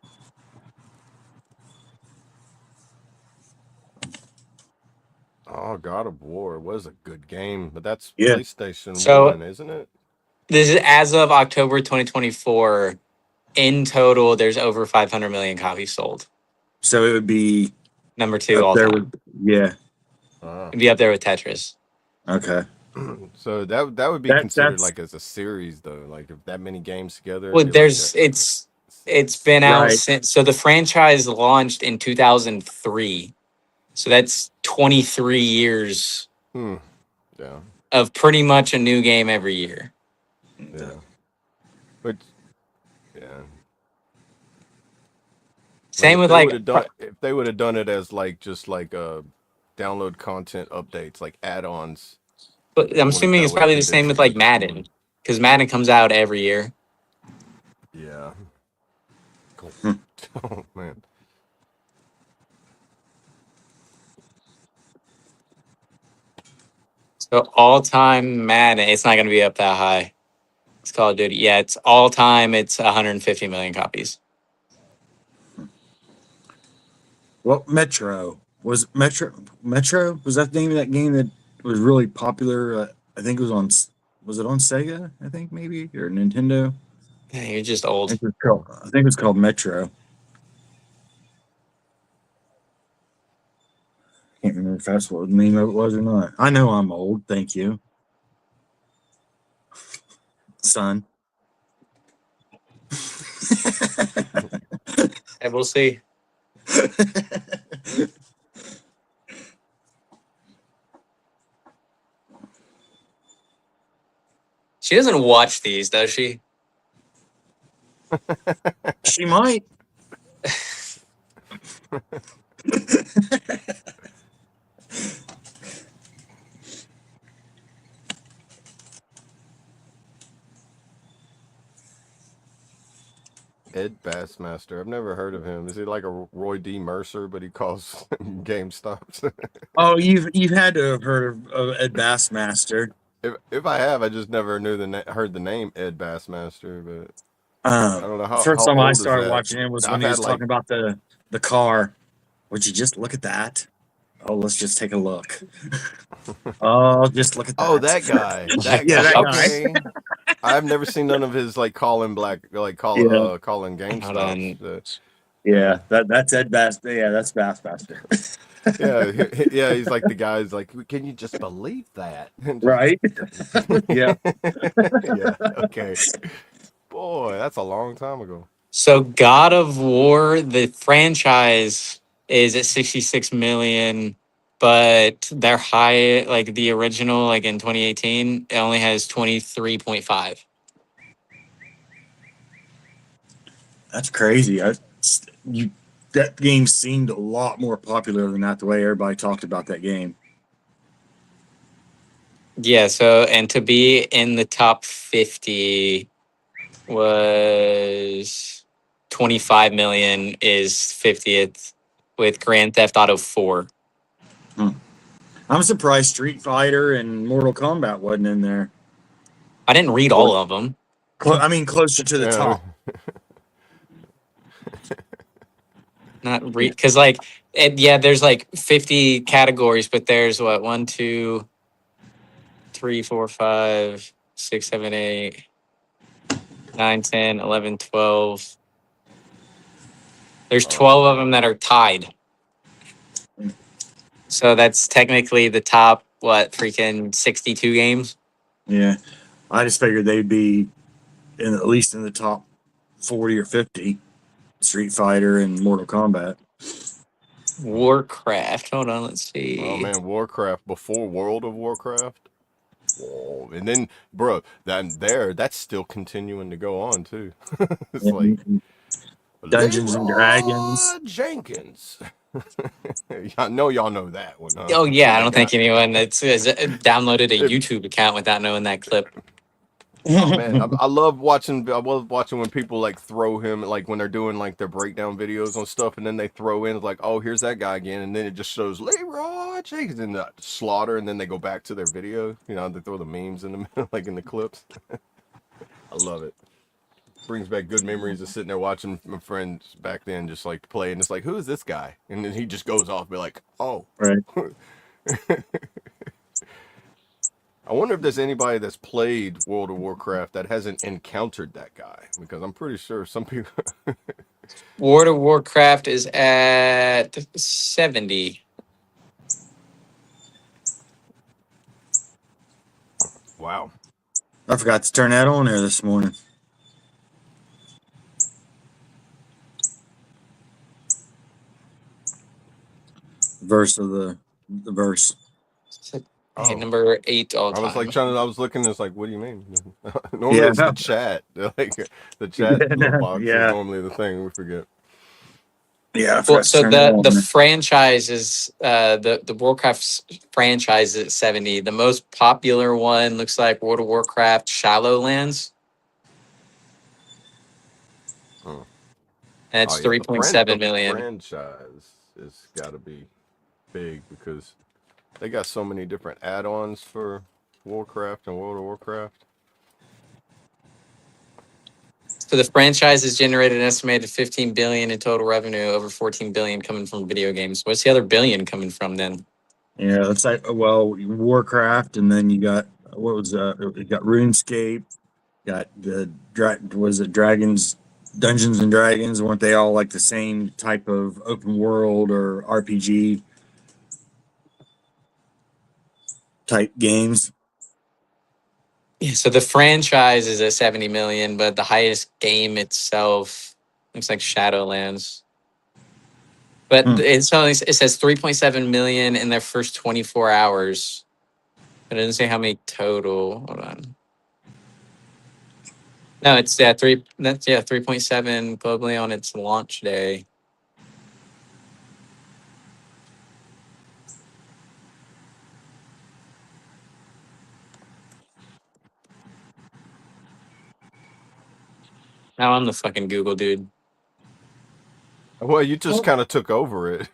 Oh, God of War was a good game, but that's Yeah. PlayStation So- 1, isn't it? This is as of October 2024. In total, there's over 500 million copies sold. So it would be Number 2 up all there time. yeah. It'd be up there with Tetris. Okay. So that would be considered that's like as a series though. Like if that many games together. Well, it'd be like there's that. it's been out Right. since, so the franchise launched in 2003. So that's 23 years Yeah. of pretty much a new game every year. Yeah. But yeah. Same if with they like would've done, if they would have done it as like just like download content updates, like add-ons. but I'm assuming that it's would've probably the condensed same with it like into one. Madden, because Madden comes out every year. Yeah. Cool. Oh man. So all time Madden, it's not going to be up that high. It's Call of Duty. Yeah, it's all time. It's 150 million copies. Well, Metro was that the name of that game that was really popular? I think it was on. Was it on Sega? I think maybe or Nintendo. Yeah, you're just old. I think it was called Metro. Can't remember if that's what the name of it was or not. I know I'm old. Thank you, son. And we'll see. She doesn't watch these, does she? She might. Ed Bassmaster. I've never heard of him. Is he like a Roy D. Mercer, but he calls GameStops? Oh, you've had to have heard of Ed Bassmaster. If I have, I just never knew heard the name Ed Bassmaster. But I don't know First how time I old is started that. watching him was when I've he had was talking about the car. Would you just look at that? Oh, let's just take a look. Oh, just look at that. Oh, that guy. That Yeah, guy. that guy. Okay. I've never seen none of his like calling Yeah. calling Hold on. GameStops. Yeah, that's Ed Bass. Yeah, that's Bassmaster. Yeah, he's like the guy's like, can you just believe that? Right? Yeah. Yeah, okay. Boy, that's a long time ago. So God of War, the franchise, is at 66 million, but their high, like the original, like in 2018, it only has 23.5. That's crazy. That game seemed a lot more popular than that. The way everybody talked about that game. Yeah, so and to be in the top 50 was 25 million is 50th with Grand Theft Auto 4. I'm surprised Street Fighter and Mortal Kombat wasn't in there. I didn't read all of them. I mean, closer to the Yeah. top. Not read because like yeah, there's like 50 categories, but there's what 1, 2, 3, 4, 5, 6, 7, 8, 9, 10, 11, 12. There's 12 of them that are tied. So that's technically the top, what, freaking 62 games? Yeah, I just figured they'd be at least in the top 40 or 50. Street Fighter and Mortal Kombat. Warcraft. Hold on, let's see. Oh man, Warcraft before World of Warcraft. Whoa. And then, bro, that's still continuing to go on too. It's like Dungeons and Leroy Dragons. Jenkins. I know y'all know that one. Huh? Oh, yeah, I don't think That anyone that's downloaded a YouTube account without knowing that clip. Oh man, I love watching. I love watching when people like throw him, like when they're doing like their breakdown videos on stuff, and then they throw in like, oh, here's that guy again, and then it just shows Leroy Jenkins in the slaughter, and then they go back to their video. You know, they throw the memes in the middle, like in the clips. I love it. Brings back good memories of sitting there watching my friends back then, just like play, and it's like, who is this guy? And then he just goes off, and be like, oh, Right. I wonder if there's anybody that's played World of Warcraft that hasn't encountered that guy, because I'm pretty sure some people. World of Warcraft is at 70. Wow. I forgot to turn that on there this morning. Verse of the verse. Okay, number 8 all I time. was like I was looking, it's like, what do you mean? Normally it's the chat. Like the chat little box is normally the thing, we forget. Yeah. Well, so the franchise is the Warcraft franchise is at 70. The most popular one looks like World of Warcraft Shadowlands. And it's 3.7 million. The franchise has got to be big because they got so many different add-ons for Warcraft and World of Warcraft. So the franchise has generated an estimated 15 billion in total revenue, over 14 billion coming from video games. What's the other billion coming from then? Yeah, it's like Warcraft, and then you got you got RuneScape, got the Dragons, Dungeons and Dragons. Weren't they all like the same type of open world or RPG type games? Yeah, so the franchise is at 70 million, but the highest game itself looks like Shadowlands. But it says 3.7 million in their first 24 hours. But it doesn't say how many total. Hold on. No, it's 3.7 globally on its launch day. Now I'm the fucking Google dude. Well, you just kind of took over it.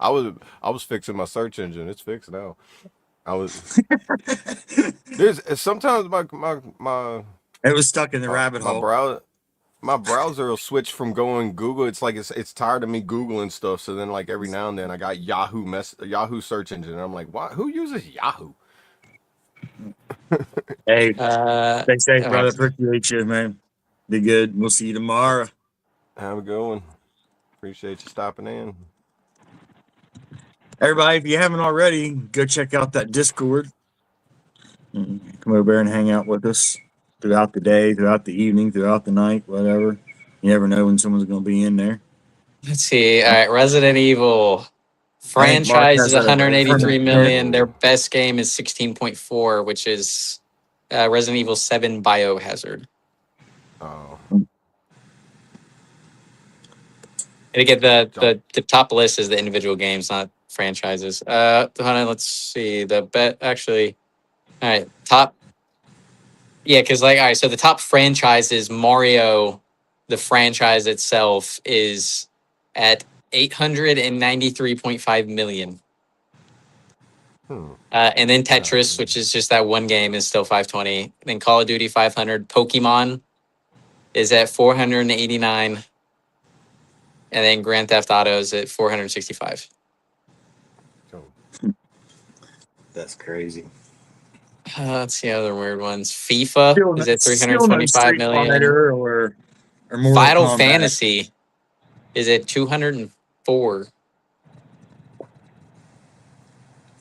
I was fixing my search engine. It's fixed now. I was there's sometimes It was stuck in the rabbit my hole. browser will switch from going Google. It's like it's tired of me Googling stuff. So then like every now and then I got Yahoo search engine. And I'm like, why? Who uses Yahoo? Hey, stay safe, All brother. right. Appreciate you, man. Be good. We'll see you tomorrow. Have a good one. Appreciate you stopping in. Everybody, if you haven't already, go check out that Discord. Come over there and hang out with us throughout the day, throughout the evening, throughout the night, whatever. You never know when someone's going to be in there. Let's see. All right, Resident Evil I think Mark franchise has is a 183 million. Oh. Their best game is 16.4, which is Resident Evil 7 Biohazard. Oh. And again, the top list is the individual games, not franchises. Hold on, let's see. The bet actually. All right, top. Yeah, because all right, so the top franchise is Mario. The franchise itself is at 893.5 million. And then Tetris, which is just that one game, is still 520. Then Call of Duty 500. Pokemon is at 489. And then Grand Theft Auto is at 465. That's crazy. Let's see other weird ones. FIFA is at Still no 325 Street million. Fighter or Mortal Final Kombat. Fantasy is at 204.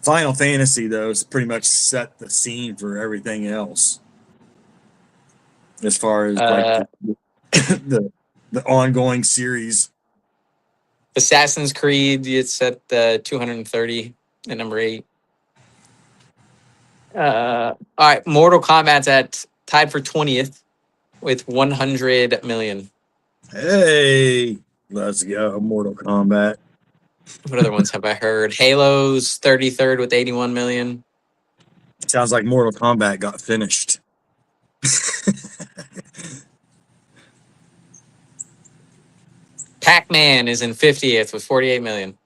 Final Fantasy, though, has pretty much set the scene for everything else. As far as like the ongoing series. Assassin's Creed, it's at 230 at number 8. All right, Mortal Kombat's at tied for 20th with 100 million. Hey, let's go, Mortal Kombat. What other ones have I heard? Halo's 33rd with 81 million. Sounds like Mortal Kombat got finished. Pac-Man is in 50th with 48 million.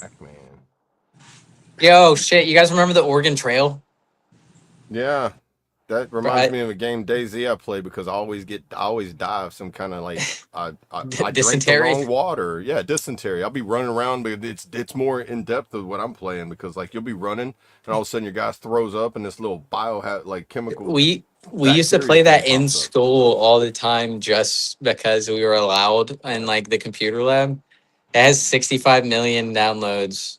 Pac-Man. Yo, shit, you guys remember the Oregon Trail? Yeah. That reminds me of a game DayZ I play because I always die of some kind of like I drink the Dysentery? wrong water. Yeah, dysentery. I'll be running around, but it's more in depth of what I'm playing because like you'll be running and all of a sudden your guy throws up and this little like chemical. We used to bacteria play that thing in pops up. school all the time just because we were allowed in like the computer lab. It has 65 million downloads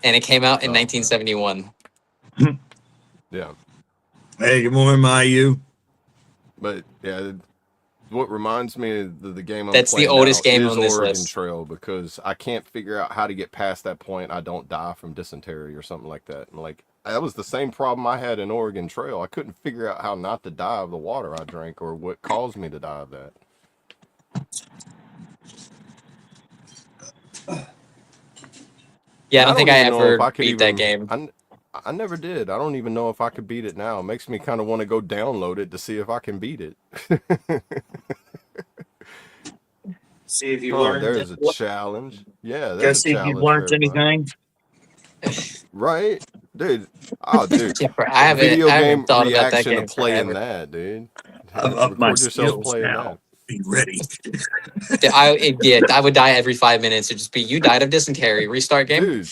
and it came out in 1971. Yeah. Hey, good morning, Mayu. But yeah, what reminds me of the game I'm That's playing the oldest now game is on this Oregon list. Trail because I can't figure out how to get past that point. I don't die from dysentery or something like that. And like that was the same problem I had in Oregon Trail. I couldn't figure out how not to die of the water I drank or what caused me to die of that. Yeah, I And don't think I ever beat that game. I never did. I don't even know if I could beat it now. It makes me kind of want to go download it to see if I can beat it. See if you learned. There's a challenge. Yeah, Go there's a see if challenge. you've learned anything. Right, dude. Oh, dude. I haven't thought about that reaction game to playing forever. that, dude. I've upped my Record yourself skills playing now. Be ready. I would die every 5 minutes. It'd just be, you died of dysentery. Restart game. Dude,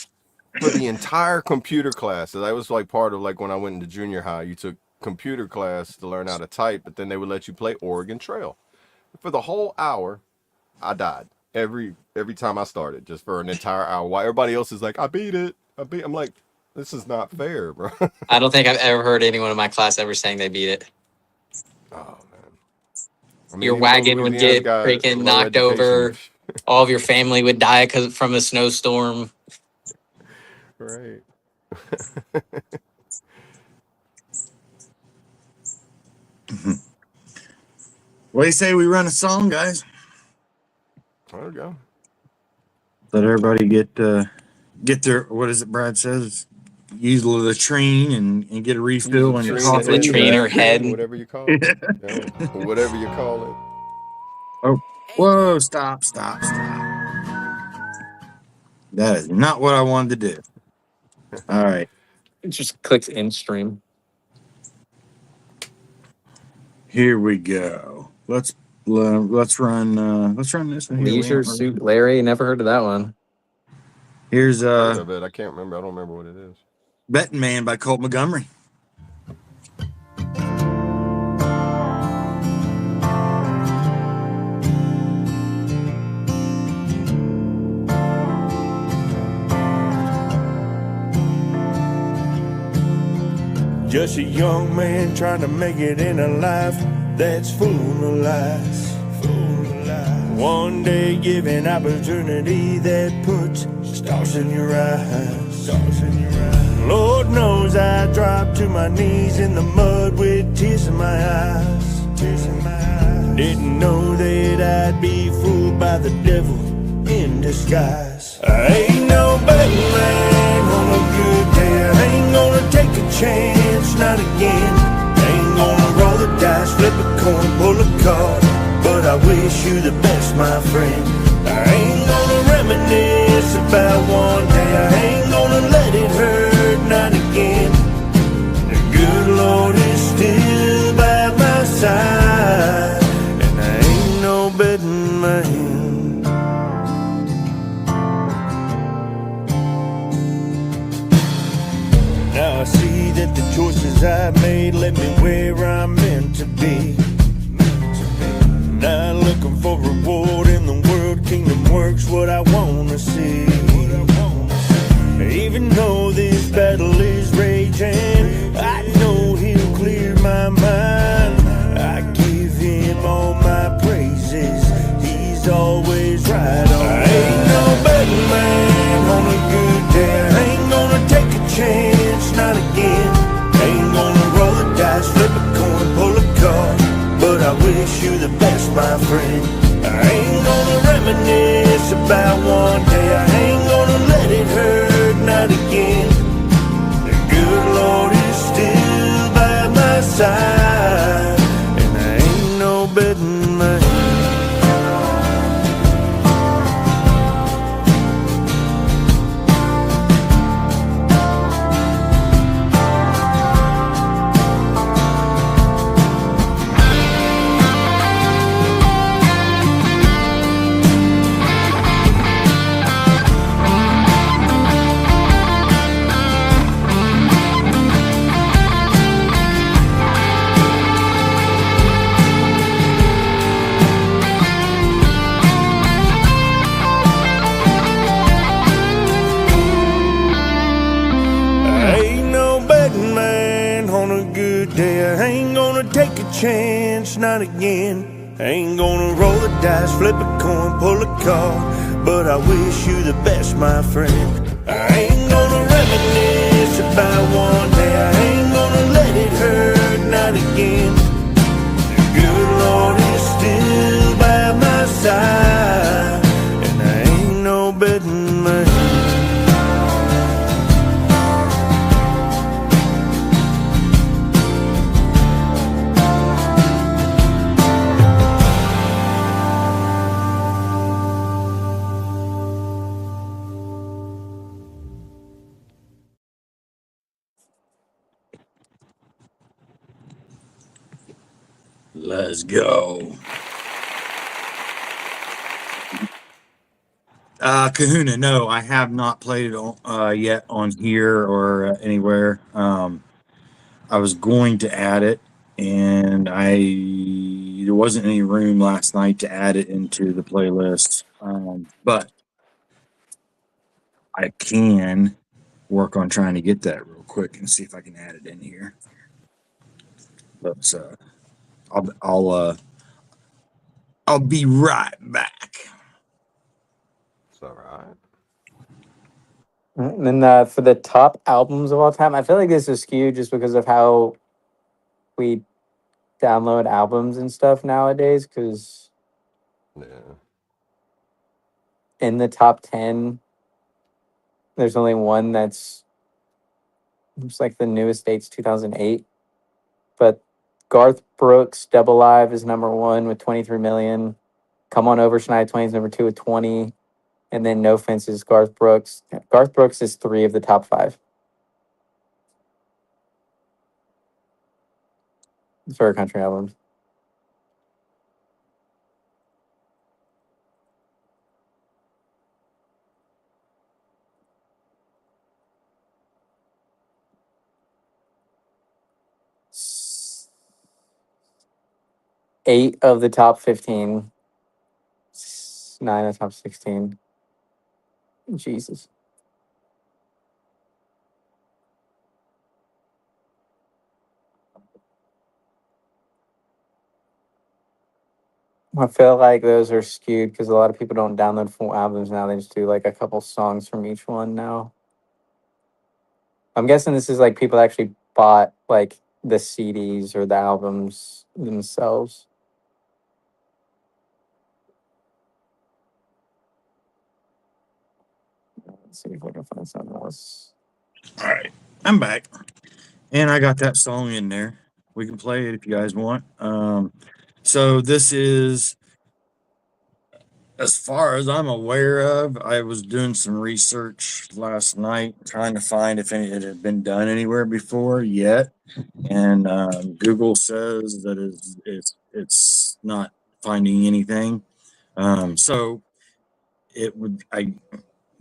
for the entire computer class, so that was like part of like when I went into junior high, you took computer class to learn how to type, but then they would let you play Oregon Trail. For the whole hour, I died. Every time I started, just for an entire hour. While everybody else is like, I beat it. I'm like, this is not fair, bro. I don't think I've ever heard anyone in my class ever saying they beat it. Oh man. I mean, Your even though wagon would Louisiana's get got freaking low knocked education- over. All of your family would die from a snowstorm. Right. What do you say we run a song, guys? There we go. Let everybody get their, what is it Brad says? Use the latrine and get a Use a refill on your tree, Just the coffee. head, the latrine or bathroom, head. whatever you call it. Whatever you call it. Oh, whoa, stop. That is not what I wanted to do. All right. It just clicks in stream. Here we go. Let's run this one here. Leisure Suit Larry. Never heard of that one. Here's Heard of it. I can't remember. I don't remember what it is. Betting Man by Colt Montgomery. Just a young man trying to make it in a life that's full of lies. One day given opportunity that puts stars in your eyes. Lord knows I dropped to my knees in the mud with tears in my eyes. Didn't know that I'd be fooled by the devil in disguise. I ain't no betting man on a good day. I ain't gonna take a chance, not again. Ain't gonna roll the dice, flip a coin, pull a card. But I wish you the best, my friend. I ain't gonna reminisce about one day. I ain't gonna let it hurt, not again. The good Lord is still by my side, and I ain't no betting man. Now I see that the choices I've made led me where I'm meant to be. Not looking for reward in the world, kingdom works what I wanna see. Even though this battle is raging, I know he'll clear my mind. I give him all my praises, he's always right on. I ain't no betting man on a good day. I ain't gonna take a chance, not again. Ain't gonna roll the dice, flip a coin, pull a card. But I wish you the best, my friend. I ain't gonna reminisce about one day. I ain't gonna let it hurt, not again. The good Lord is still by my side, and I ain't no betting man. Chance, not again. Ain't gonna roll the dice, flip a coin, pull a card. But I wish you the best, my friend. I ain't gonna reminisce about one day. I ain't gonna let it hurt, not again. The good Lord is still by my side, and I ain't no betting man. Let's go. Kahuna, no, I have not played it yet on here or anywhere. I was going to add it, and there wasn't any room last night to add it into the playlist. But I can work on trying to get that real quick and see if I can add it in here. But I'll be right back. It's all right. And then for the top albums of all time, I feel like this is skewed just because of how we download albums and stuff nowadays because Yeah. in the top 10, there's only one that's it's like the newest date's 2008. But Garth Brooks' Double Live is number one with 23 million. Come On Over, Shania Twain is number two with 20. And then No Fences, Garth Brooks. Garth Brooks is 3 of the top 5 for country albums. Eight of the top 15. 9 of the top 16. Jesus. I feel like those are skewed because a lot of people don't download full albums now. They just do like a couple songs from each one now. I'm guessing this is like people actually bought like the CDs or the albums themselves. Let's see if I can find something else. All right, I'm back, and I got that song in there. We can play it if you guys want. So this is, as far as I'm aware of, I was doing some research last night trying to find if it had been done anywhere before yet, and Google says that it's not finding anything. So it would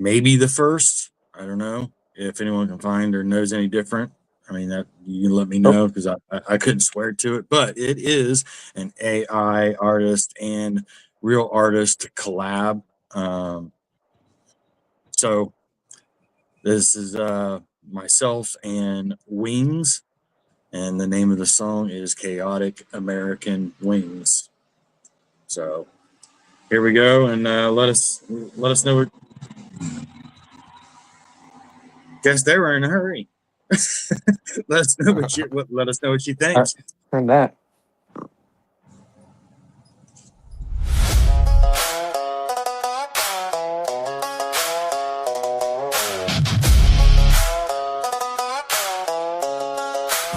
maybe the first. I don't know if anyone can find or knows any different. I mean, that you can let me know because I couldn't swear to it, but it is an AI artist and real artist collab. So this is myself and Wings, and the name of the song is Chaotic American Wings. So here we go, and let us know what. Guess they were in a hurry. Let us know what you think. Turn that.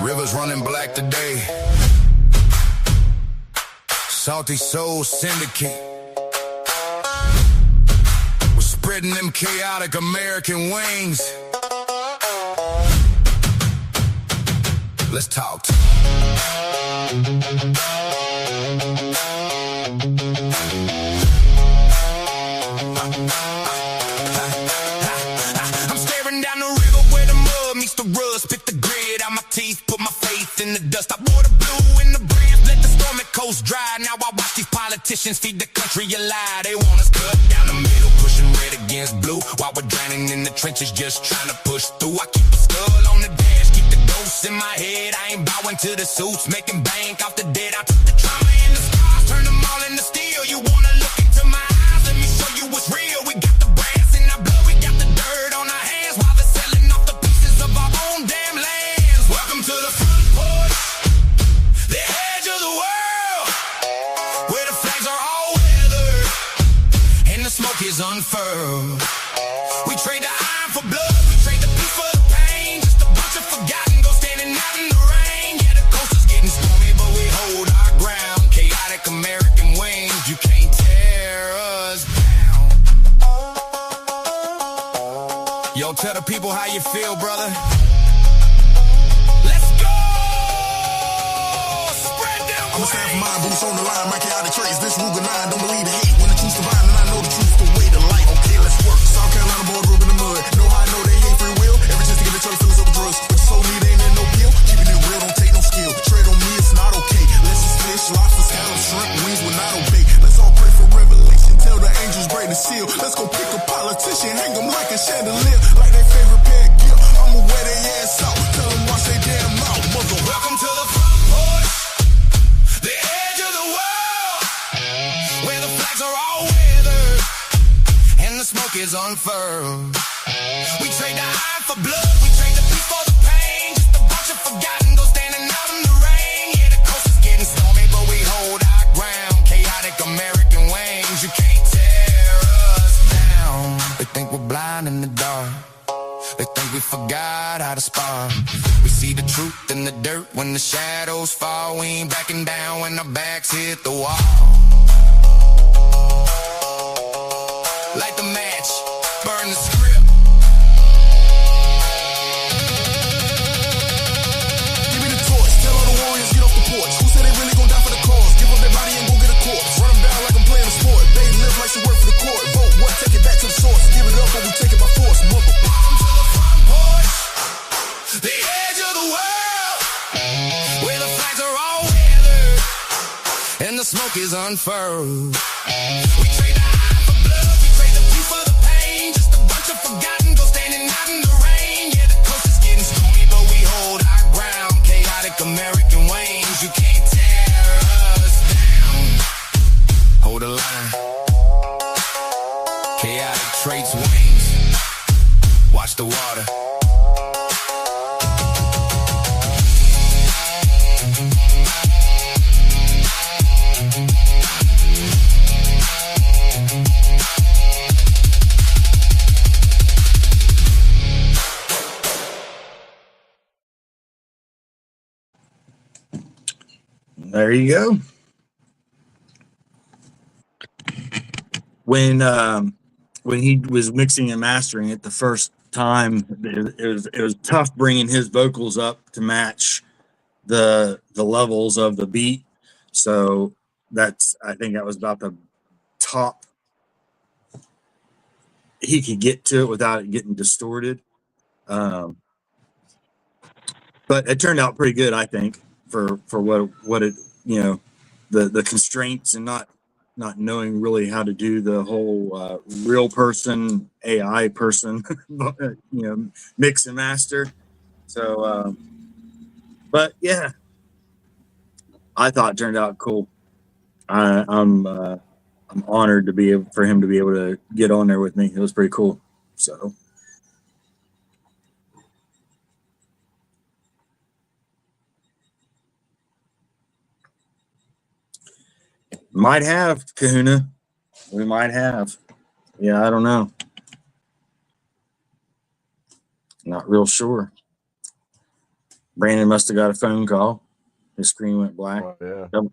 Rivers running black today. Salty Soul Syndicate. We're spreading them chaotic American wings. Let's talk. I'm staring down the river where the mud meets the rust. Spit the grit out my teeth, put my faith in the dust. I wore the blue in the branch, let the stormy coast dry. Now I watch these politicians feed the country a lie. They want us cut down the middle, pushing red against blue, while we're drowning in the trenches, just trying to push through. I keep a skull on the dash, keep the ghosts in my head. I ain't bowing to the suits, making bank off the dead. I took the trauma and the scars, turn them all into steel. You wanna look into my eyes, let me show you what's real. We got the brass in our blood, we got the dirt on our hands, while they're selling off the pieces of our own damn lands. Welcome to the front porch, the edge of the world, where the flags are all weathered and the smoke is unfurled. We trade the iron for blood, we trade the peace for the pain. Just a bunch of forgotten ghosts standing out in the rain. Yeah, the coast is getting stormy, but we hold our ground. Chaotic American wings, you can't tear us down. Yo, tell the people how you feel, brother. Let's go! Spread them I'ma stand for mine, boots on the line, my chaotic traits. This Ruger 9, don't believe the hate. When the truth's divine, and I know the truth, the way to light. Okay, let's work. South Carolina boy, rub in the mud. Know how I know they ain't free will. Every chance to get each other feelings over drugs. But so need ain't in no pill. Keeping it real, don't take no skill. Trade on me, it's not okay. Let's just fish, lobster, scallops, shrimp, wings will not obey. Let's all pray for revelation. Tell the angels break the seal. Let's go pick a politician, hang them like a chandelier, like their favorite pair of gear. I'ma wear their ass out. Tell them watch their damn mouth, mother. Welcome to the front porch, the edge of the world, where the flags are all weathered and the smoke is unfurled. We trade the iron for blood, we trade the peace for the pain. Just a bunch of forgotten ghosts standing out in the rain. Yeah, the coast is getting how to spar. We see the truth in the dirt when the shadows fall. We ain't backing down when our backs hit the wall. Light the match, burn the script. Give me the torch, tell all the warriors get off the porch. Who said they really gon' die for the cause? Give up their body and go get a corpse. Run them down like I'm playing a sport. They live like they work for the court. Vote what? Take it back to the source. Give it up, but we take it by force. Mother. Bottom to the front porch, the edge of the world, where the flags are all weathered and the smoke is unfurled. We trade the eye for blood, we trade the peace for the pain. Just a bunch of forgotten ghosts standing out in the rain. Yeah, the coast is getting stormy, but we hold our ground. Chaotic American ways, you can't tear us down. Hold the line. Chaotic traits wings. Watch the water. There you go. When he was mixing and mastering it the first time, it was tough bringing his vocals up to match the levels of the beat. So I think that was about the top he could get to it without it getting distorted. But it turned out pretty good, I think, for what it, the constraints and not knowing really how to do the whole real person AI person mix and master. So but yeah, I thought it turned out cool. I'm honored to for him to be able to get on there with me. It was pretty cool. So might have Kahuna. We might have. Yeah, I don't know. Not real sure. Brandon must have got a phone call. His screen went black. Oh, Yep.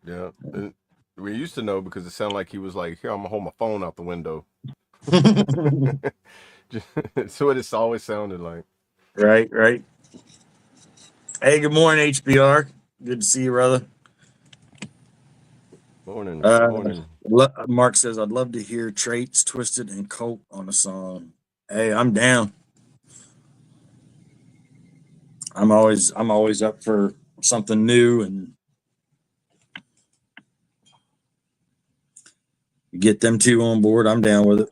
yeah. And we used to know because it sounded like he was like, "Here, I'm gonna hold my phone out the window." That's what it's always sounded like. Right. Hey, good morning, HBR. Good to see you, brother. Morning. Mark says, I'd love to hear Traits, Twisted, and Colt on a song. Hey, I'm down. I'm always up for something new and get them two on board. I'm down with it.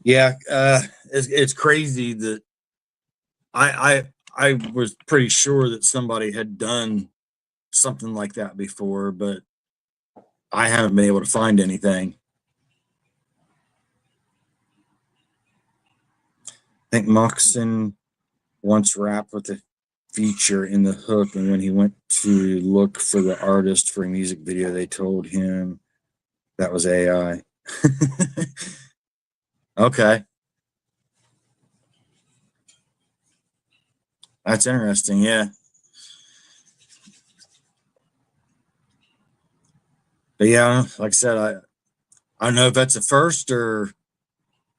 Yeah, it's crazy that I was pretty sure that somebody had done something like that before, but I haven't been able to find anything. I think Moxon once rapped with a feature in the hook, and when he went to look for the artist for a music video, they told him that was AI. Okay. That's interesting, yeah. But yeah, like I said, I don't know if that's the first or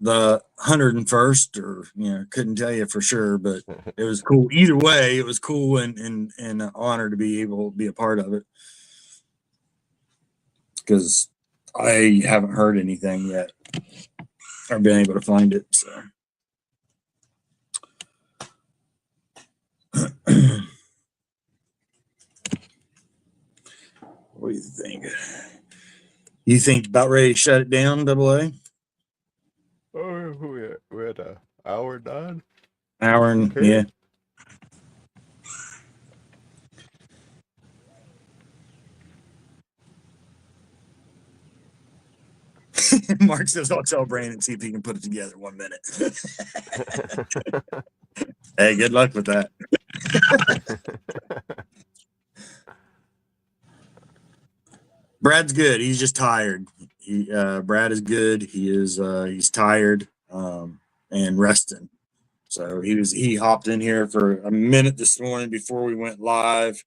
the 101st, or couldn't tell you for sure, but it was cool. Either way, it was cool and an honor to be able to be a part of it, because I haven't heard anything yet or been able to find it. So what do you think? You think about ready to shut it down, Double A? Oh, we're at an hour done. Hour and Okay. yeah. Mark says, I'll tell Brandon, see if he can put it together 1 minute. Hey, good luck with that. Brad's good. He's just tired. Brad is good. He's tired and resting. So he hopped in here for a minute this morning before we went live,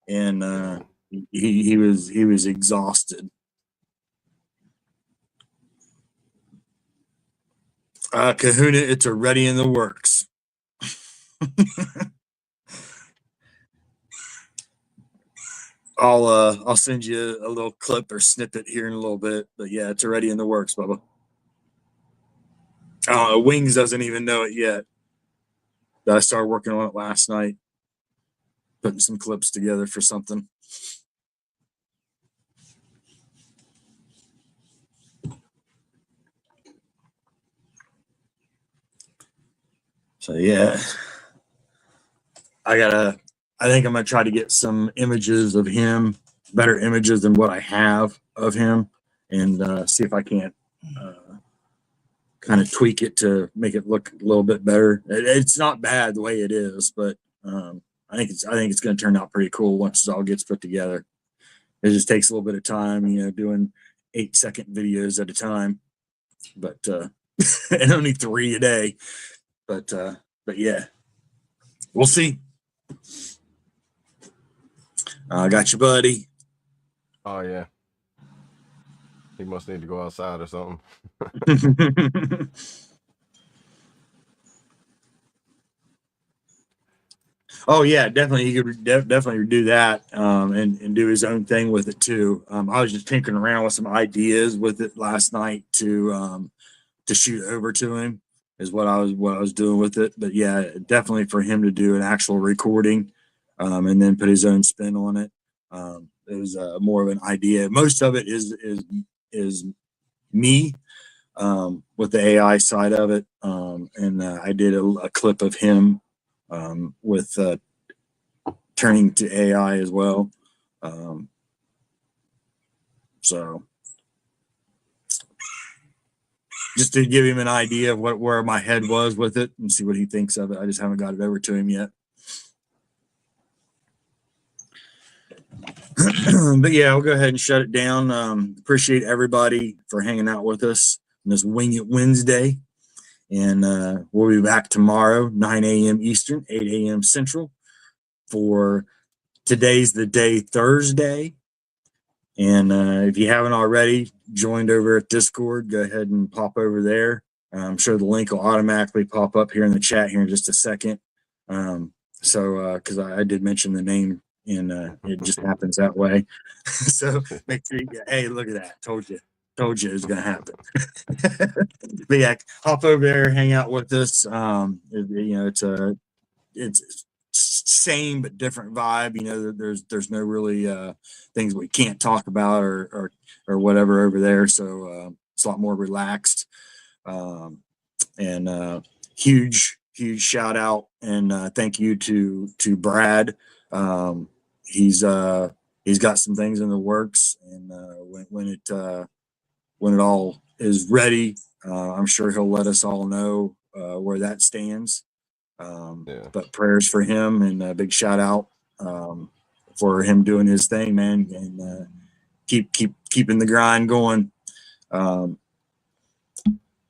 and he was exhausted. Kahuna, it's already in the works. I'll send you a little clip or snippet here in a little bit, but yeah, it's already in the works, Bubba. Wings doesn't even know it yet. I started working on it last night, putting some clips together for something. So yeah, I think I'm gonna try to get some images of him, better images than what I have of him, and see if I can't kind of tweak it to make it look a little bit better. It's not bad the way it is, but I think it's going to turn out pretty cool once it all gets put together. It just takes a little bit of time, doing 8-second videos at a time, but and only 3 a day. But yeah, we'll see. I got your buddy. Oh yeah. He must need to go outside or something. Oh yeah, definitely. He could definitely do that and do his own thing with it too. I was just tinkering around with some ideas with it last night to shoot over to him is what I was doing with it. But yeah, definitely for him to do an actual recording and then put his own spin on it. It was more of an idea. Most of it is me with the AI side of it, and I did a clip of him with turning to AI as well. So just to give him an idea of where my head was with it and see what he thinks of it. I just haven't got it over to him yet. But yeah, I'll go ahead and shut it down. Appreciate everybody for hanging out with us on this Wing It Wednesday. And we'll be back tomorrow, 9 a.m. Eastern, 8 a.m. Central, for Today's the Day Thursday. And if you haven't already joined over at Discord, go ahead and pop over there. I'm sure the link will automatically pop up here in the chat here in just a second. Because I did mention the name, and it just happens that way. So make sure hey, look at that. Told you it was going to happen. But yeah, hop over there, hang out with us. It's same but different vibe. There's no really things we can't talk about or whatever over there. So it's a lot more relaxed. And huge shout out and thank you to Brad. He's got some things in the works, and when it all is ready, I'm sure he'll let us all know where that stands. But prayers for him, and a big shout out for him doing his thing, man, and keeping the grind going.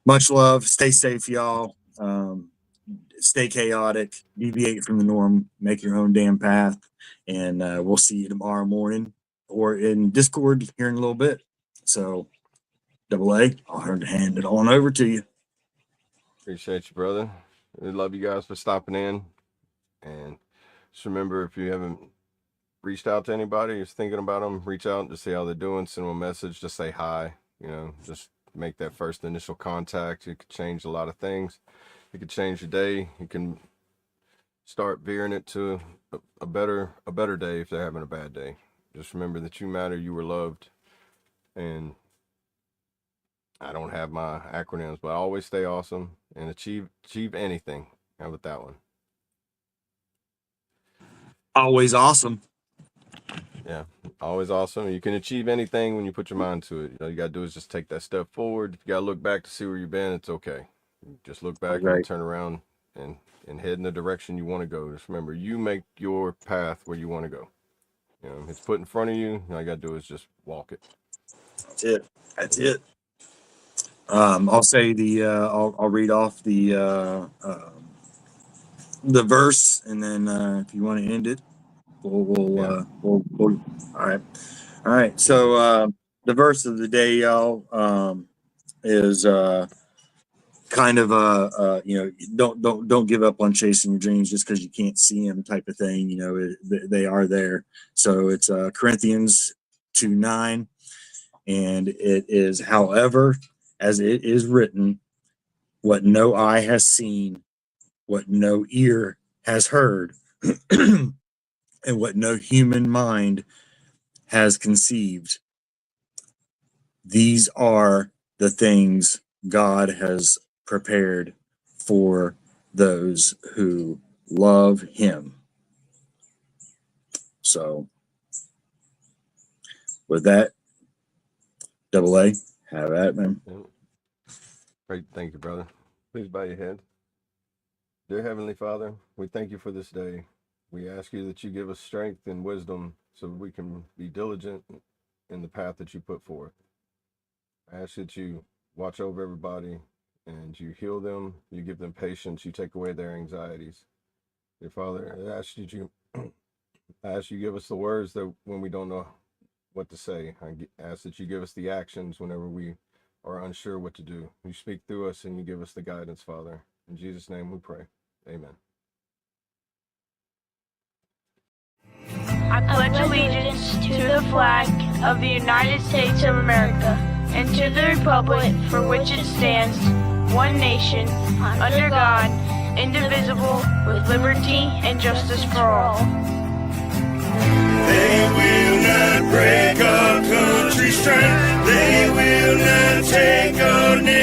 Much love. Stay safe, y'all. Stay chaotic. Deviate from the norm. Make your own damn path. And we'll see you tomorrow morning or in Discord here in a little bit. So, Double A, I'll hand it on over to you. Appreciate you, brother. We love you guys for stopping in. And just remember, if you haven't reached out to anybody, you're thinking about them, reach out to see how they're doing, send them a message, just say hi, just make that first initial contact. It could change a lot of things. It could change your day. You can start veering it to a better day if they're having a bad day. Just remember that you matter, you were loved, and I don't have my acronyms, but I always stay awesome and achieve anything. How about that one? Always awesome. Yeah, always awesome. You can achieve anything when you put your mind to it. All you got to do is just take that step forward. If you got to look back to see where you've been, it's okay. Just look back and turn around and head in the direction you want to go. Just remember, you make your path where you want to go. You know, it's put in front of you. All you got to do is just walk it. That's it. That's it. I'll say I'll read off the verse, and then if you want to end it, we'll all right. So the verse of the day, y'all, is kind of don't give up on chasing your dreams just because you can't see them, type of thing. You know, they are there. So it's Corinthians 2:9, and it is, however, as it is written, what no eye has seen, what no ear has heard, and what no human mind has conceived. These are the things God has prepared for those who love him. So with that, Double A, have at it, man. Great. Thank you, brother. Please bow your head. Dear Heavenly Father, we thank you for this day. We ask you that you give us strength and wisdom so we can be diligent in the path that you put forth. I ask that you watch over everybody and you heal them, you give them patience, you take away their anxieties. Dear Father, I ask you give us the words that when we don't know what to say. I ask that you give us the actions whenever we are unsure what to do. You speak through us and you give us the guidance, Father. In Jesus' name we pray. Amen. I pledge allegiance to the flag of the United States of America and to the republic for which it stands, one nation, under God, indivisible, with liberty and justice for all. They will not break our country's strength. They will not take our nation.